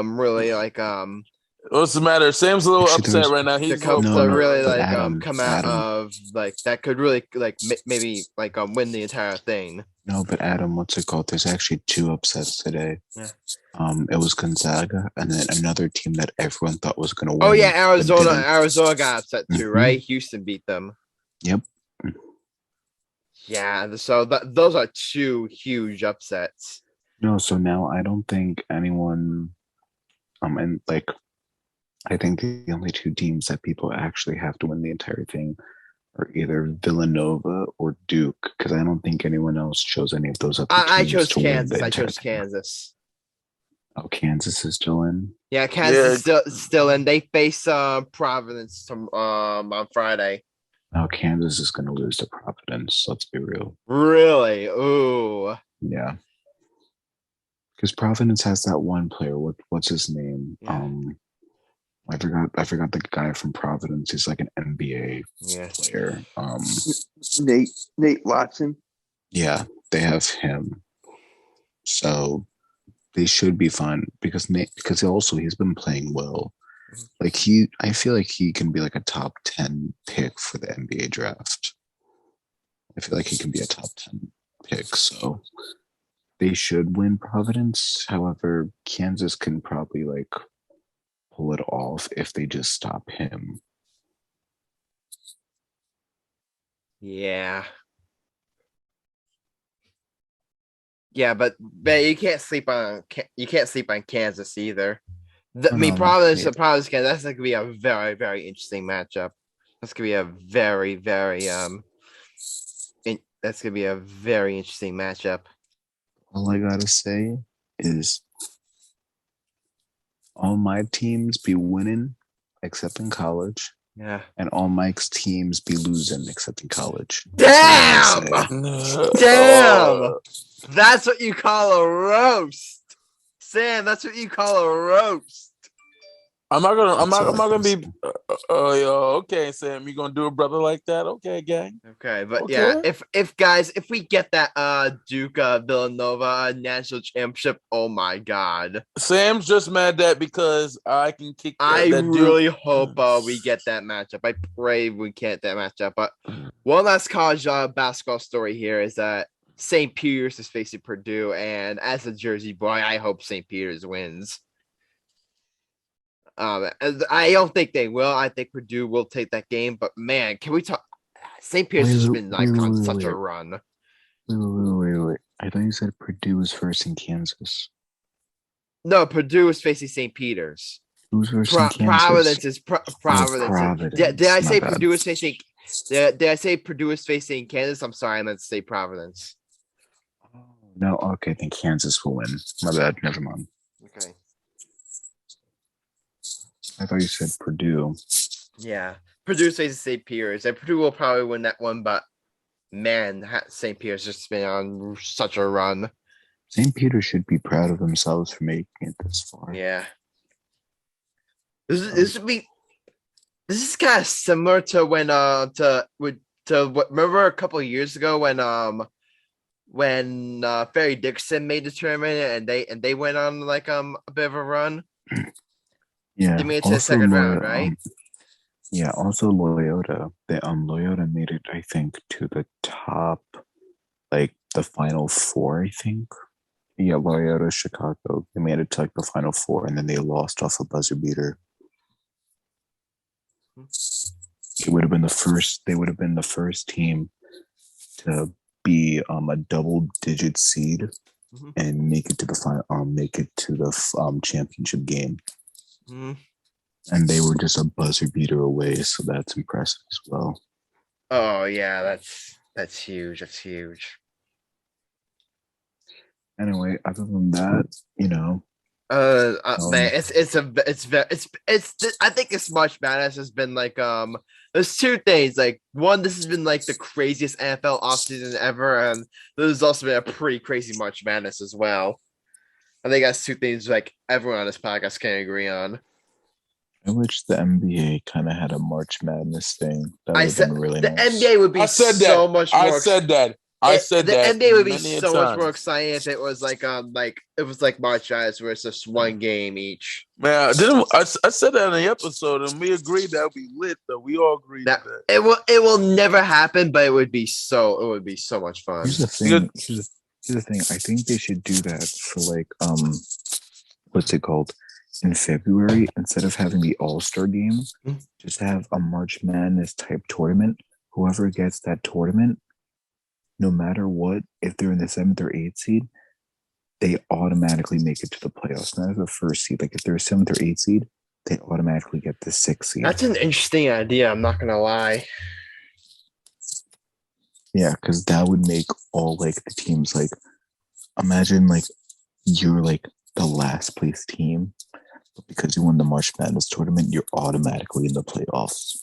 S1: really like
S2: What's the matter? Sam's a little upset right now. He's
S1: really like come out of like that could really like maybe like win the entire thing.
S3: No, but Adam, what's it called? There's actually two upsets today.
S1: Yeah.
S3: It was Gonzaga and then another team that everyone thought was going to win.
S1: Oh yeah, Arizona got upset too, right? Houston beat them.
S3: Yep.
S1: Yeah, so those are two huge upsets.
S3: No, so now I don't think anyone, and like, I think the only two teams that people actually have to win the entire thing are either Villanova or Duke, because I don't think anyone else chose any of those other teams.
S1: I chose Kansas. I chose Kansas.
S3: Oh, Kansas is still in?
S1: Yeah, Kansas is still in. They face Providence on Friday.
S3: Oh, Kansas is going to lose to Providence. Let's be real.
S1: Really? Ooh.
S3: Yeah. Because Providence has that one player. What's his name?
S1: Yeah.
S3: I forgot the guy from Providence. He's like an NBA player.
S4: Nate Watson.
S3: Yeah, they have him. So they should be fine because he's been playing well. Like I feel like he can be like a top 10 pick for the NBA draft. I feel like he can be a top 10 pick. So they should win Providence. However, Kansas can probably like pull it off if they just stop him.
S1: Yeah. Yeah, but you can't sleep on Kansas either. Providence, Kansas. That's gonna be a very, very interesting matchup. That's gonna be a very, very that's gonna be a very interesting matchup.
S3: All I gotta say is all my teams be winning except in college.
S1: Yeah.
S3: And all Mike's teams be losing except in college.
S1: Damn! Damn! That's what you call a roast. Sam, that's what you call a roast.
S2: I'm not gonna be okay, Sam. You gonna do a brother like that? Okay, gang.
S1: Okay, but yeah, if we get that Duke Villanova national championship, oh my god.
S2: Sam's just mad that because I can kick
S1: I really hope we get that matchup. I pray we get that matchup. But one last college basketball story here is that St. Peter's is facing Purdue, and as a Jersey boy, I hope St. Peter's wins. I don't think they will. I think Purdue will take that game. But man, can we talk? St. Peter's has been like on such a run.
S3: Wait. I thought you said Purdue was first in Kansas.
S1: No, Purdue is facing St. Peter's.
S3: Who's first in Kansas?
S1: Providence is Providence.
S3: Providence.
S1: Did I say Purdue is facing? Did I say Purdue is facing Kansas? I'm sorry, I meant to say Providence.
S3: No, okay. I think Kansas will win. My bad. Never mind.
S1: Okay.
S3: I thought you said Purdue.
S1: Yeah, Purdue faces St. Peter's, and Purdue will probably win that one. But man, St. Peter's just been on such a run.
S3: St. Peter should be proud of themselves for making it this far.
S1: Yeah. This is kind of similar to when remember a couple of years ago when Ferry Dixon made the tournament and they went on like a bit of a run.
S3: Yeah,
S1: they made it to the second round, right?
S3: Yeah, also Loyola. Loyola made it, I think, to the top, like the final four, I think. Yeah, Loyola Chicago. They made it to like the final four, and then they lost off a buzzer beater. It would have been the first. They would have been the first team to be a double-digit seed and make it to the final. Make it to the championship game. And they were just a buzzer beater away, so that's impressive as well.
S1: Oh yeah, that's huge. That's huge.
S3: Anyway, other than that,
S1: man, I think this March Madness has been like there's two things. Like one, this has been like the craziest NFL offseason ever, and there's also been a pretty crazy March Madness as well. I think that's two things like everyone on this podcast can agree on.
S3: I wish the NBA kind of had a March Madness thing. That would have been really
S1: the
S3: nice.
S1: NBA would be so much more.
S2: I said that. The
S1: NBA would be so much more exciting if it was like it was like March Madness where it's just one game each.
S2: Man, I said that in the episode and we agreed that would be lit though. We all agreed that
S1: it will never happen, but it would be so much fun.
S3: Here's the thing. Here's the thing. I think they should do that for like what's it called? In February, instead of having the All-Star game, just have a March Madness type tournament. Whoever gets that tournament, no matter what, if they're in the 7th or 8th seed, they automatically make it to the playoffs. Not as the first seed. Like if they're a 7th or 8th seed, they automatically get the 6th seed.
S1: That's an interesting idea. I'm not gonna lie.
S3: Yeah, because that would make all like the teams like imagine like you're like the last place team, but because you won the March Madness tournament, you're automatically in the playoffs.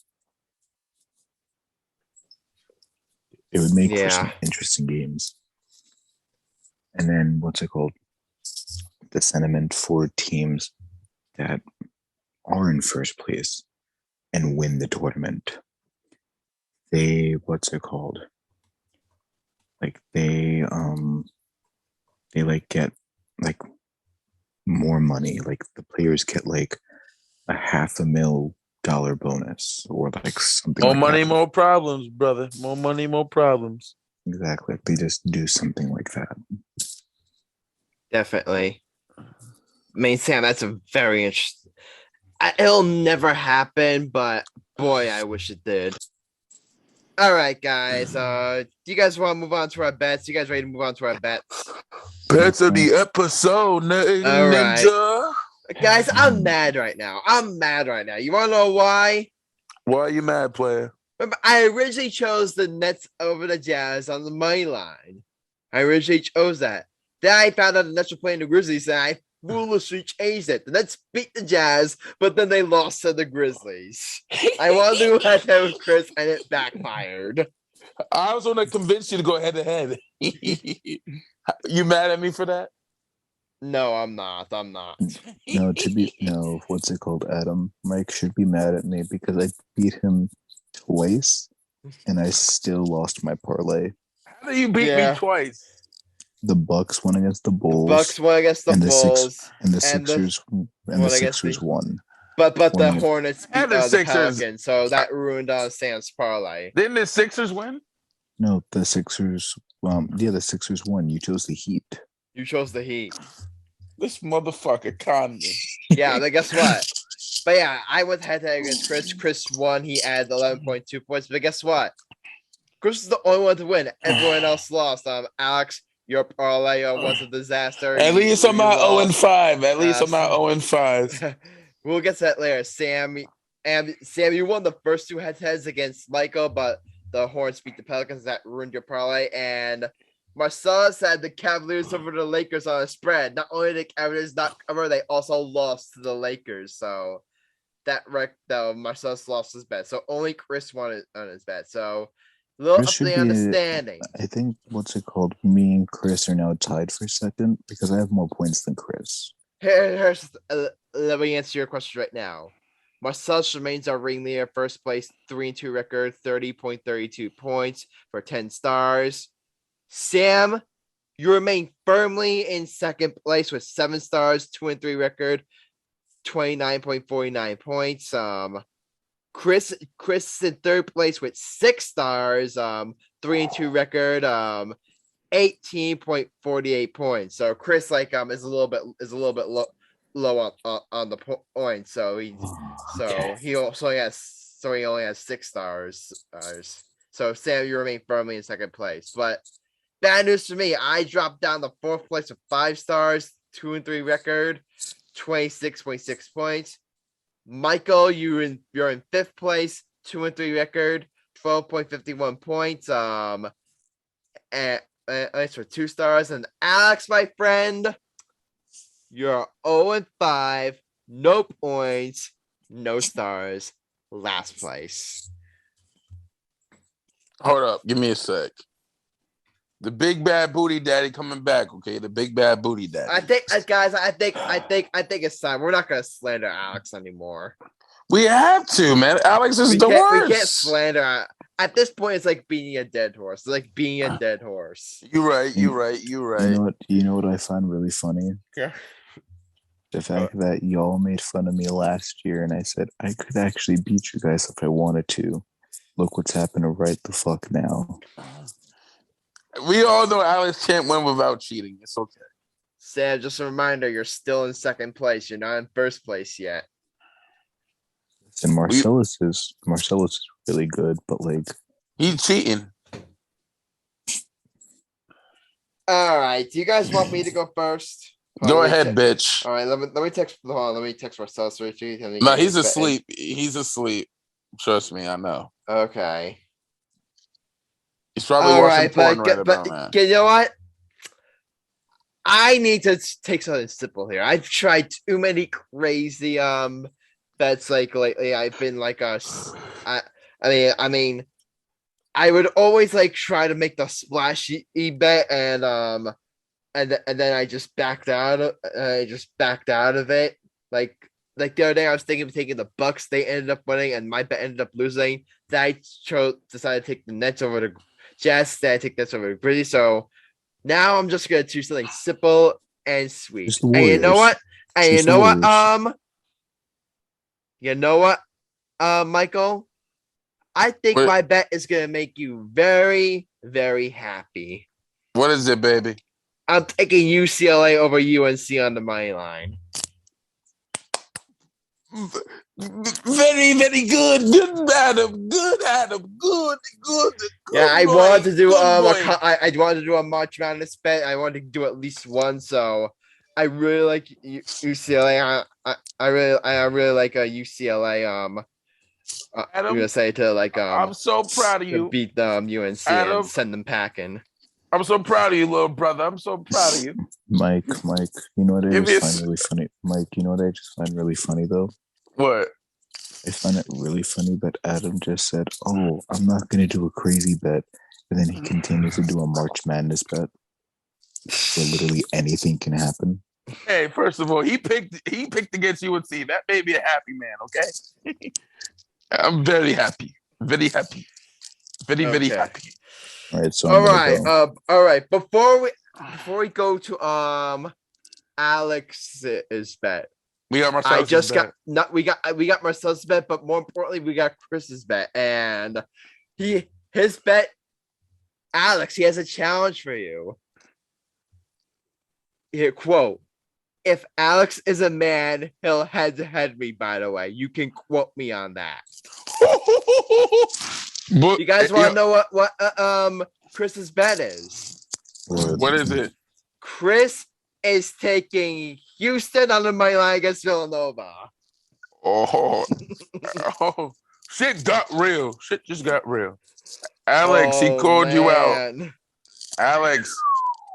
S3: It would make for some interesting games. And then what's it called? The sentiment for teams that are in first place and win the tournament. They like get like more money. Like the players get like a $500,000 bonus or like something.
S2: More money, more problems, brother. More money, more problems.
S3: Exactly. Like they just do something like that.
S1: Definitely. I mean, Sam, that's a very interesting. It'll never happen, but boy, I wish it did. All right, guys. Do you guys want to move on to our bets? You guys ready to move on to our bets?
S2: Bets of the episode, ninja.
S1: Right. Guys, I'm mad right now. You want to know why?
S2: Why are you mad, player?
S1: Remember, I originally chose the Nets over the Jazz on the money line. I originally chose that. Then I found out the Nets were playing the Grizzlies, and I foolishly changed it. The Nets beat the Jazz, but then they lost to the Grizzlies. I wanted to do head-to-head with Chris, and it backfired.
S2: I was going to convince you to go head-to-head. You mad at me for that?
S1: No, I'm not.
S3: No, what's it called, Adam? Mike should be mad at me because I beat him twice, and I still lost my parlay.
S2: How do you beat me twice?
S3: The Bucks won against the Bulls.
S1: And the
S3: Sixers won.
S1: But the Hornets beat the Pelicans, so that ruined Sam's parlay.
S2: Didn't the Sixers win?
S3: No, the Sixers. The Sixers won. You chose the Heat.
S1: You chose the Heat.
S2: This motherfucker conned me.
S1: Yeah, then guess what? But yeah, I went head-to-head against Chris. Chris won. He added 11.2 points. But guess what? Chris is the only one to win. Everyone else lost. Alex, your parlay was a disaster.
S2: At least I'm not 0-5. At least I'm not 0-5.
S1: We'll get to that later. Sam, you won the first two head-to-heads against Michael, but the Hornets beat the Pelicans. That ruined your parlay. And Marcellus had the Cavaliers over the Lakers on a spread. Not only did the Cavaliers not cover, they also lost to the Lakers. So that wrecked Marcellus lost his bet. So only Chris won on his bet. So a little up to the understanding.
S3: I think me and Chris are now tied for second because I have more points than Chris.
S1: Let me answer your question right now. Marcellus remains our ringleader, first place, 3-2 record, 30.32 points for 10 stars. Sam, you remain firmly in second place with 7 stars, 2-3 record, 29.49 points. Chris is in third place with 6 stars, 3-2 record, 18.48 points. So Chris is a little bit low on the points. So he only has 6 stars. So Sam, you remain firmly in second place. But bad news for me, I dropped down to 4th place with 5 stars, 2-3 record, 26.6 points. Michael, you're in 5th place, 2-3 record, 12.51 points. And that's for 2 stars. And Alex, my friend, you're 0-5, no points, no stars, last place.
S2: Hold up, give me a sec. The big bad booty daddy coming back, okay? The big bad booty daddy.
S1: I think it's time. We're not gonna slander Alex anymore.
S2: We have to, man. Alex is the worst.
S1: We can't slander. At this point, it's like beating a dead horse. It's like being a dead horse.
S2: You're right.
S3: You know what I find really funny?
S1: Yeah.
S3: The fact that y'all made fun of me last year, and I said I could actually beat you guys if I wanted to. Look what's happening right the fuck now.
S2: We all know Alex can't win without cheating. It's okay.
S1: Sam, just a reminder, you're still in second place. You're not in first place yet.
S3: And Marcellus is really good, but like
S2: he's cheating.
S1: All right. Do you guys want me to go first?
S2: Go ahead, bitch.
S1: All right. Let me text. Hold on. Let me text Marcellus.
S2: No, he's asleep. He's asleep. Trust me, I know.
S1: Okay.
S2: He's probably watching porn right about now.
S1: You know what? I need to take something simple here. I've tried too many crazy bets lately. I've been I would always try to make the splashy bet and then I just backed out of it. Like the other day I was thinking of taking the Bucks. They ended up winning and my bet ended up losing. Then I decided to take the Nets over the Jazz. Then I take Nets over the Grizzlies. So now I'm just gonna do something simple and sweet. And you know what? Michael? I think my bet is gonna make you very, very happy.
S2: What is it, baby?
S1: I'm taking UCLA over UNC on the money line.
S2: Very, very good. Good, Adam. Good, Adam. Good.
S1: Yeah, I wanted to do I wanted to do a March Madness bet. I wanted to do at least one, so I really like UCLA. I really like a UCLA. Adam, I'm gonna say to
S2: I'm so proud of you.
S1: Beat UNC Adam, and send them packing.
S2: I'm so proud of you, little brother. I'm so proud of you.
S3: Mike, you know what I just find really funny? Mike, you know what I just find really funny though?
S2: What?
S3: I find it really funny that Adam just said, "Oh, I'm not gonna do a crazy bet," and then he continues to do a March Madness bet where literally anything can happen.
S2: Hey, first of all, he picked against UNC. That made me a happy man. Okay, I'm very happy. Very happy. Very happy.
S3: All right. So
S1: all right. Before we go to Alex's bet.
S2: We got Marcellus' bet.
S1: We got Marcellus' bet, but more importantly, we got Chris's bet. And his bet, Alex, he has a challenge for you. Here, quote, if Alex is a man, he'll head-to-head me, by the way. You can quote me on that.
S2: But,
S1: you guys want to know what Chris's bet is?
S2: What is it?
S1: Chris is taking Houston on the money line against Villanova.
S2: Oh, shit got real. Shit just got real. Alex, he called you out. Alex.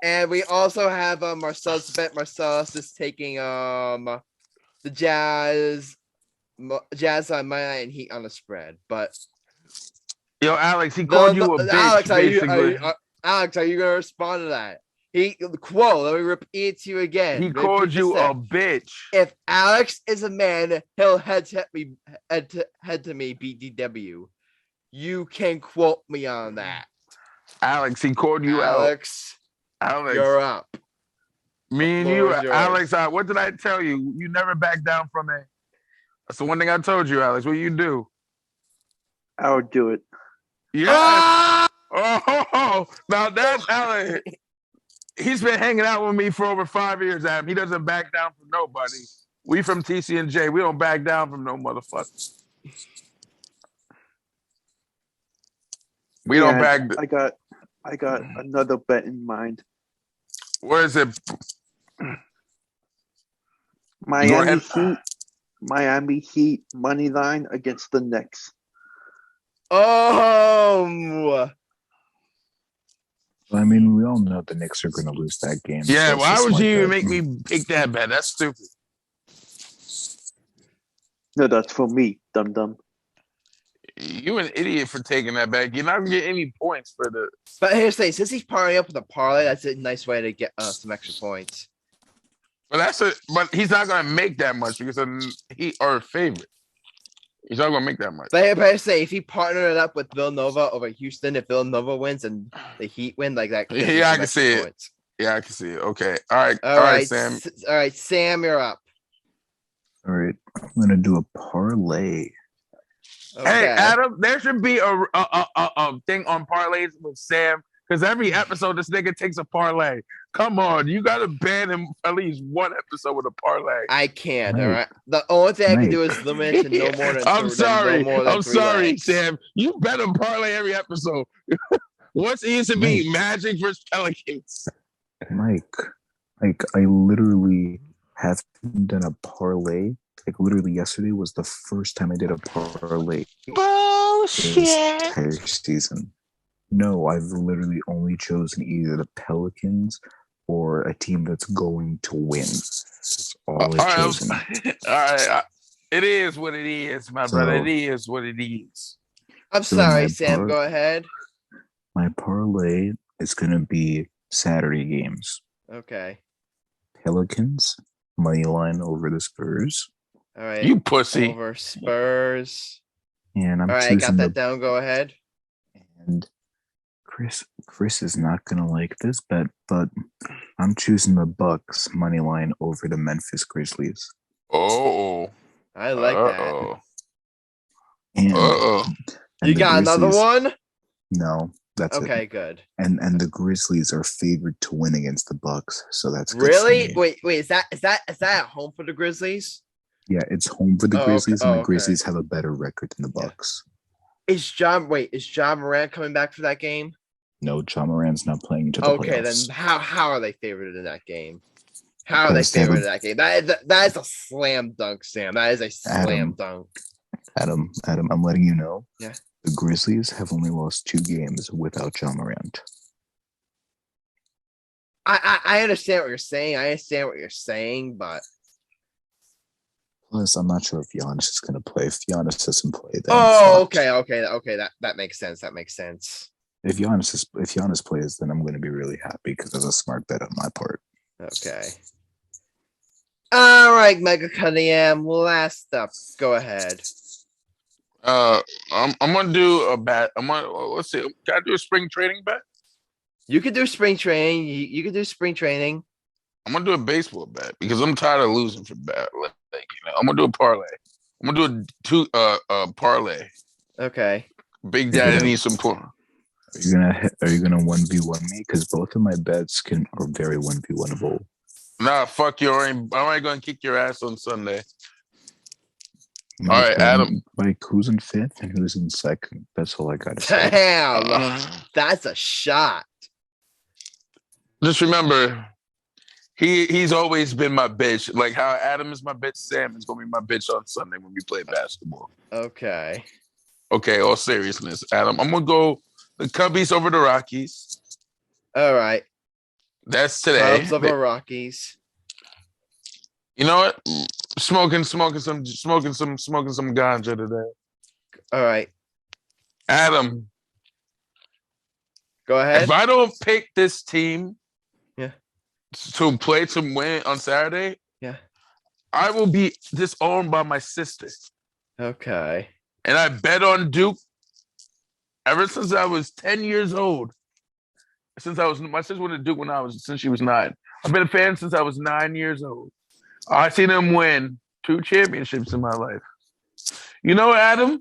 S1: And we also have Marcellus' bet. Marcellus is taking the Jazz on money line and Heat on the spread. But
S2: yo, Alex, he called you a bitch.
S1: Alex, are you gonna respond to that? Quote, let me repeat it to you again.
S2: He called you a bitch.
S1: If Alex is a man, he'll head to me, BDW. You can quote me on that.
S2: Alex, he called you out. Alex,
S1: you're up.
S2: Me and you, Alex, what did I tell you? You never back down from it. That's the one thing I told you, Alex. What you do?
S4: I'll do it.
S2: Yeah. Oh, now that's Alan. He's been hanging out with me for over 5 years, Adam. He doesn't back down from nobody. We from TC&J. We don't back down from no motherfuckers. We don't back.
S4: I got another bet in mind.
S2: Where is it?
S4: Miami Heat money line against the Knicks.
S1: Oh.
S3: I mean, we all know the Knicks are going to lose that game.
S2: Yeah,
S3: so
S2: why would you even make me pick that bet? That's stupid.
S4: No, that's for me, dum-dum.
S2: You an idiot for taking that bet. You're not going to get any points for the...
S1: But here's the thing. Since he's parlaying up with a parlay, that's a nice way to get some extra points.
S2: But he's not going to make that much because he our favorite. He's not going to make that much.
S1: But I say, if he partnered it up with Villanova over Houston, if Villanova wins and the Heat win, like that.
S2: Yeah, I can see it. Yeah, I can see it. Okay. All right, Sam.
S1: All right, Sam, you're up.
S3: All right. I'm going to do a parlay.
S1: Okay.
S2: Hey, Adam, there should be a thing on parlays with Sam because every episode this nigga takes a parlay. Come on, you got to ban him at least one episode with a parlay.
S1: I can't. All right. The only thing I can do is limit it to no more than.
S2: I'm sorry. I'm sorry,
S1: legs.
S2: Sam. You better parlay every episode. What's it used to be? Magic versus Pelicans.
S3: Mike, like I literally haven't done a parlay. Like literally yesterday was the first time I did a parlay.
S2: Bullshit.
S3: This entire season. No, I've literally only chosen either the Pelicans or a team that's going to win. That's all I've chosen.
S2: All right. It is what it is, my brother. It is what it is.
S1: I'm sorry, Sam. Go ahead.
S3: My parlay is going to be Saturday games.
S1: Okay.
S3: Pelicans, money line over the Spurs.
S1: All right.
S2: You pussy.
S1: Over Spurs.
S3: And I'm
S1: all right, I got that down. Go ahead.
S3: And Chris is not gonna like this bet, but I'm choosing the Bucks money line over the Memphis Grizzlies.
S2: Oh,
S1: I like that.
S3: And
S1: you got another one?
S3: No, that's
S1: okay.
S3: It.
S1: Good.
S3: And the Grizzlies are favored to win against the Bucks, so that's good
S1: really. Wait. Is that at home for the Grizzlies?
S3: Yeah, it's home for the Grizzlies, and the Grizzlies have a better record than the Bucks.
S1: Is John Morant coming back for that game?
S3: No, John Morant's not playing into the playoffs. Okay,
S1: then how are they favored in that game? How are they favored in that game? That is a slam dunk, Sam. That is a slam dunk.
S3: Adam, I'm letting you know.
S1: Yeah.
S3: The Grizzlies have only lost 2 games without John Morant.
S1: I understand what you're saying. But
S3: plus, I'm not sure if Giannis is going to play. If Giannis doesn't play, then
S1: okay. That makes sense.
S3: If Giannis plays, then I'm going to be really happy because that's a smart bet on my part.
S1: Okay. All right, Mega Cunningham. Last up, go ahead.
S2: I'm gonna do a bet. Let's see. Can I do a spring training bet?
S1: You could do spring training. You could do spring training.
S2: I'm gonna do a baseball bet because I'm tired of losing for bet. I'm gonna do a parlay. I'm gonna do a parlay.
S1: Okay.
S2: Big Daddy needs some porn.
S3: Are you gonna 1v1 me? Because both of my bets are very 1v1able.
S2: Nah, fuck you. I'm already gonna kick your ass on Sunday. All right, Adam.
S3: Like, who's in 5th and who's in 2nd? That's all I gotta say.
S1: Damn, that's a shot.
S2: Just remember, he's always been my bitch. Like how Adam is my bitch, Sam is gonna be my bitch on Sunday when we play basketball.
S1: Okay.
S2: Okay, all seriousness, Adam. I'm gonna go the Cubbies over the Rockies.
S1: All right.
S2: That's today.
S1: Cubs over Rockies.
S2: You know what? Smoking some ganja today.
S1: All right.
S2: Adam.
S1: Go ahead.
S2: If I don't pick this team
S1: to
S2: play to win on Saturday, I will be disowned by my sister.
S1: Okay.
S2: And I bet on Duke ever since I was 10 years old. My sister went to Duke since she was 9. I've been a fan since I was 9 years old. I've seen him win 2 championships in my life. You know, Adam?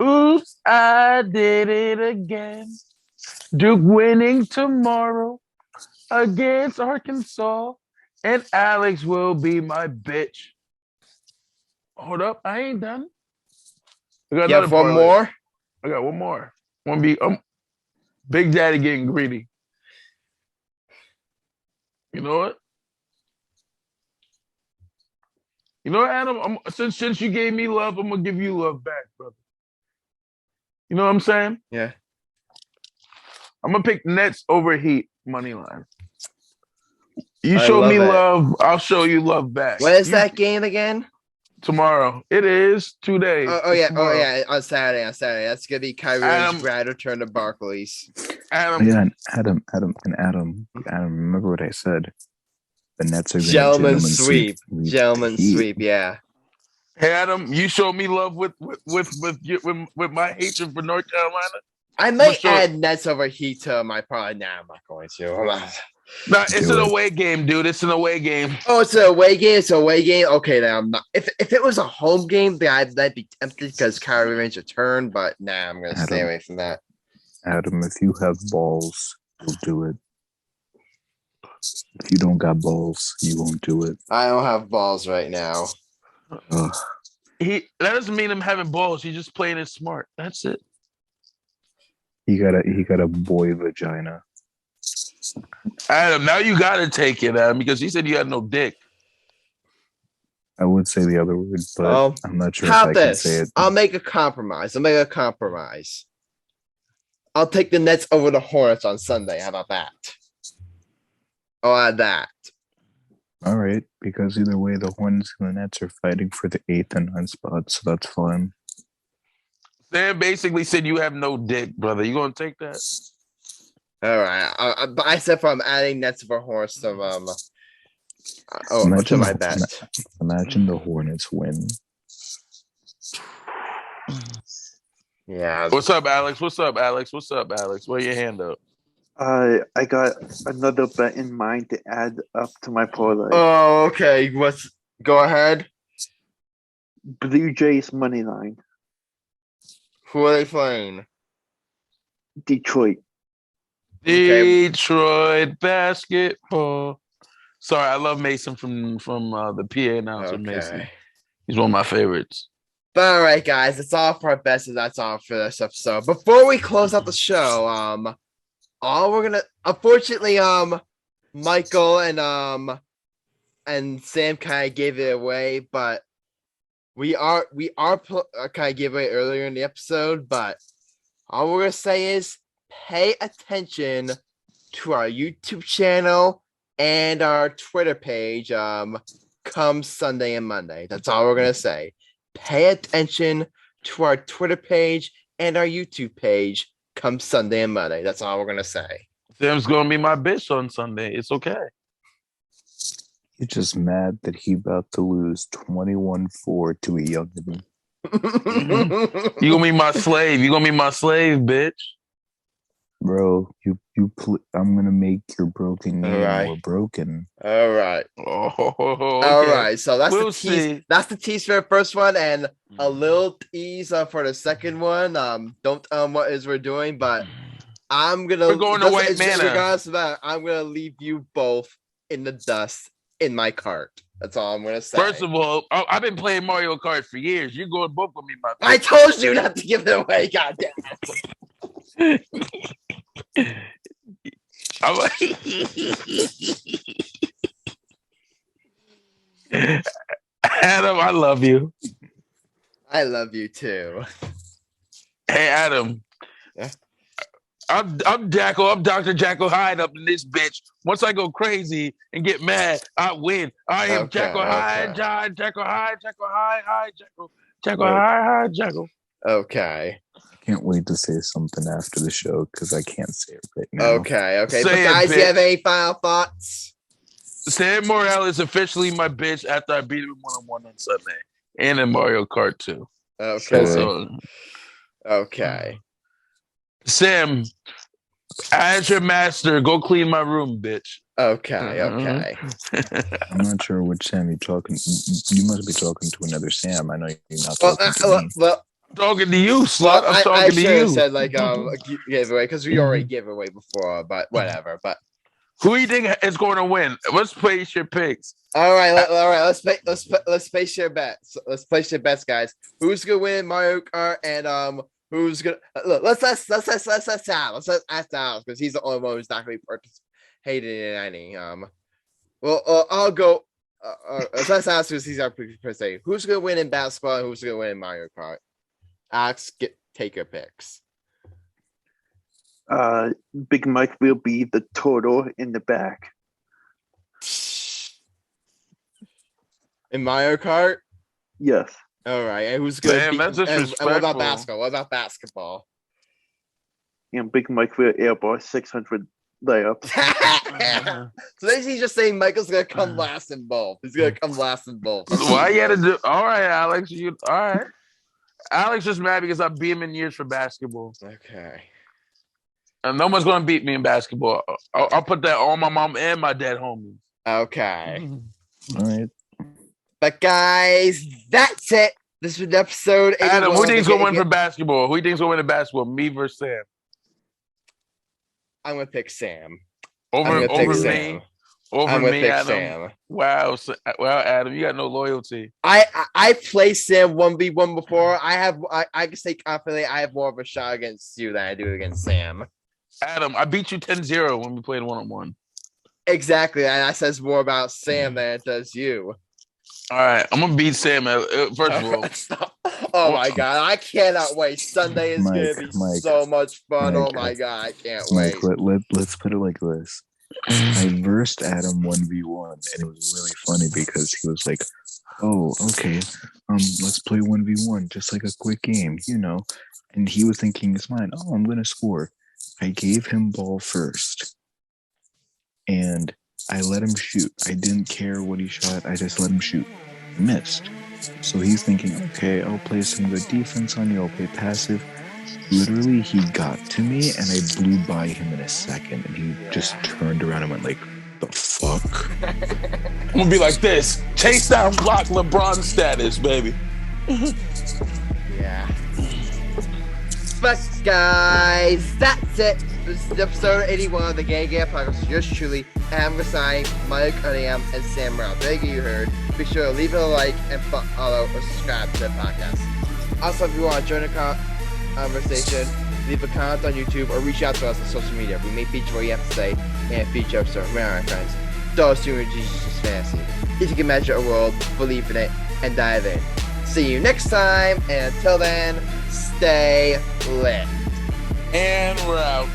S2: Ooh, lose, I did it again. Duke winning tomorrow against Arkansas, and Alex will be my bitch. Hold up, I ain't done. I got another
S1: one more.
S2: I got one more. One be Big Daddy getting greedy. You know what? You know what, Adam? Since you gave me love, I'm gonna give you love back, brother. You know what I'm saying?
S1: Yeah.
S2: I'm gonna pick Nets over Heat money line. You show me love, I'll show you love back.
S1: When is that game again?
S2: Tomorrow. It is 2 days.
S1: Oh yeah, on Saturday. That's gonna be Kyrie Irving's grad return to Barclays.
S3: Adam. Yeah, Adam. Remember what I said? The Nets are
S1: gentleman sweep. Gentleman sweep. Yeah.
S2: Hey Adam, you show me love with my hatred for North Carolina.
S1: I might add Nets over Heat to my parlay. Nah, I'm not going to. Hold on.
S2: No, it's an away game, dude. It's an away game.
S1: Oh, it's an away game. It's an away game. Okay, then I'm not. If it was a home game, then I'd be tempted because Kyrie Irving's return. But nah, I'm gonna stay away from that.
S3: Adam, if you have balls, you'll do it. If you don't got balls, you won't do it.
S1: I don't have balls right now.
S2: That doesn't mean him having balls. He's just playing it smart. That's it.
S3: He got a boy vagina.
S2: Adam, now you gotta take it, Adam, because he said you had no dick.
S3: I would say the other word, but I'm not sure if I can say it.
S1: I'll make a compromise. I'll take the Nets over the Hornets on Sunday. How about that? I'll add that.
S3: All right, because either way, the Hornets and the Nets are fighting for the 8th and 9th spots, so that's fine.
S2: Sam basically said you have no dick, brother. You gonna take that?
S1: All right. I said I'm adding Nets over Hornets to to my bet.
S3: Imagine the Hornets win.
S1: Yeah.
S2: What's up, Alex? Where your hand up?
S4: I got another bet in mind to add up to my parlay.
S1: Oh, okay. Go ahead.
S4: Blue Jays money line.
S1: Who are they playing?
S4: Detroit.
S2: Detroit basketball. Sorry, I love Mason from the PA announcer. Mason. He's one of my favorites.
S1: But all right, guys, that's all for our best, and that's all for this episode. Before we close out the show, unfortunately, Michael and Sam kind of gave it away, but we are kind of gave away earlier in the episode. But all we're gonna say is pay attention to our YouTube channel and our Twitter page. Come Sunday and Monday. That's all we're gonna say. Pay attention to our Twitter page and our YouTube page. Come Sunday and Monday. That's all we're gonna say.
S2: Sam's gonna be my bitch on Sunday. It's okay.
S3: You're just mad that he about to lose 21-4 to a youngin.
S2: You gonna be my slave. You gonna be my slave, bitch.
S3: Bro, I'm gonna make your broken name more broken.
S1: All right.
S2: Oh, okay.
S1: All right. So that's
S2: we'll
S1: the tease.
S2: See.
S1: That's the tease for the first one, and a little tease for the second one. Don't tell them what is we're doing, but we're
S2: going to White Manor.
S1: Regardless of that, I'm gonna leave you both in the dust in my cart. That's all I'm gonna say.
S2: First of all, I've been playing Mario Kart for years. You're going both of me, my friend.
S1: I told you not to give it away. Goddamn.
S2: Adam, I love you.
S1: I love you too.
S2: Hey, Adam.
S1: Yeah.
S2: I'm Jackal. I'm Dr. Jackal Hyde up in this bitch. Once I go crazy and get mad, I win. I am Jackal Hyde, Jackal Hyde, Jackal Hyde, Jackal Hyde, Jackal.
S1: Okay.
S3: Can't wait to say something after the show because I can't say it right now.
S1: Okay. But guys, do you have any final thoughts?
S2: Sam Morrell is officially my bitch after I beat him 1-on-1 on Sunday and in Mario Kart 2.
S1: Okay. Okay.
S2: Sam, as your master, go clean my room, bitch.
S1: Okay.
S3: I'm not sure which Sam you're talking. You must be talking to another Sam. I know you're not talking to me.
S1: Well,
S2: Talking to you, slut. I'm talking to you.
S1: I should have said like a giveaway because we already gave away before, but whatever. But
S2: who do you think is going to win? Let's place your picks.
S1: All right. Let's place your bets. Let's place your bets, guys. Who's gonna win Mario Kart and who's gonna look? Let's ask Alex because he's the only one who's not gonna be participating in any. Well, I'll go. Let's ask because he's our per se. Who's gonna win in basketball and who's gonna win in Mario Kart? Alex, take your picks.
S4: Big Mike will be the turtle in the back.
S1: In Mario Kart?
S4: Yes.
S1: All right. And who's good?
S2: Damn, that's disrespectful.
S1: And what about basketball? What about basketball?
S4: And Big Mike will airball 600 layups.
S1: So basically, he's just saying Michael's gonna come last in both. He's gonna come last in both.
S2: Why you had to do? All right, Alex. All right. Alex just mad because I beat him in years for basketball.
S1: Okay.
S2: And no one's gonna beat me in basketball. I'll put that on my mom and my dad homies.
S1: Okay.
S3: All right.
S1: But guys, that's it. This was episode 81.
S2: Adam, who thinks gonna win for basketball? Who thinks gonna win in basketball? Me versus Sam.
S1: I'm gonna pick Sam.
S2: Over me.
S1: Sam.
S2: Over me, Adam.
S1: Sam.
S2: Wow, Adam, you got no loyalty.
S1: I played Sam 1v1 before. I can say confidently I have more of a shot against you than I do against Sam.
S2: Adam, I beat you 10-0 when we played 1-on-1.
S1: Exactly, and that says more about Sam than it does you.
S2: All right, I'm gonna beat Sam. First of all,
S1: oh my god, I cannot wait. Sunday is gonna be so much fun. Oh my god, I can't wait.
S3: Let's put it like this. I versed Adam 1v1, and it was really funny because he was like, "Oh, okay, let's play 1v1, just like a quick game, you know." And he was thinking in his mind, "Oh, I'm gonna score." I gave him ball first, and I let him shoot. I didn't care what he shot. I just let him shoot. Missed. So he's thinking, okay, I'll play some good defense on you. I'll play passive. Literally, he got to me, and I blew by him in a second. And he just turned around and went like, the fuck?
S2: I'm going to be like this. Chase down block LeBron status, baby.
S1: Yeah. But guys, that's it. This is episode 81 of the Gay Podcast. Yours truly, Adam Grassani, Mike Cunningham, and Sam Brown. Thank you, heard. Be sure to leave it a like and follow or subscribe to the podcast. Also, if you want to join the conversation, leave a comment on YouTube or reach out to us on social media. We may feature what you have to say and feature episode from our friends. Those two Jesus is fantasy. If you can measure a world, believe in it, and dive in. See you next time, and until then, stay lit.
S2: And we're out.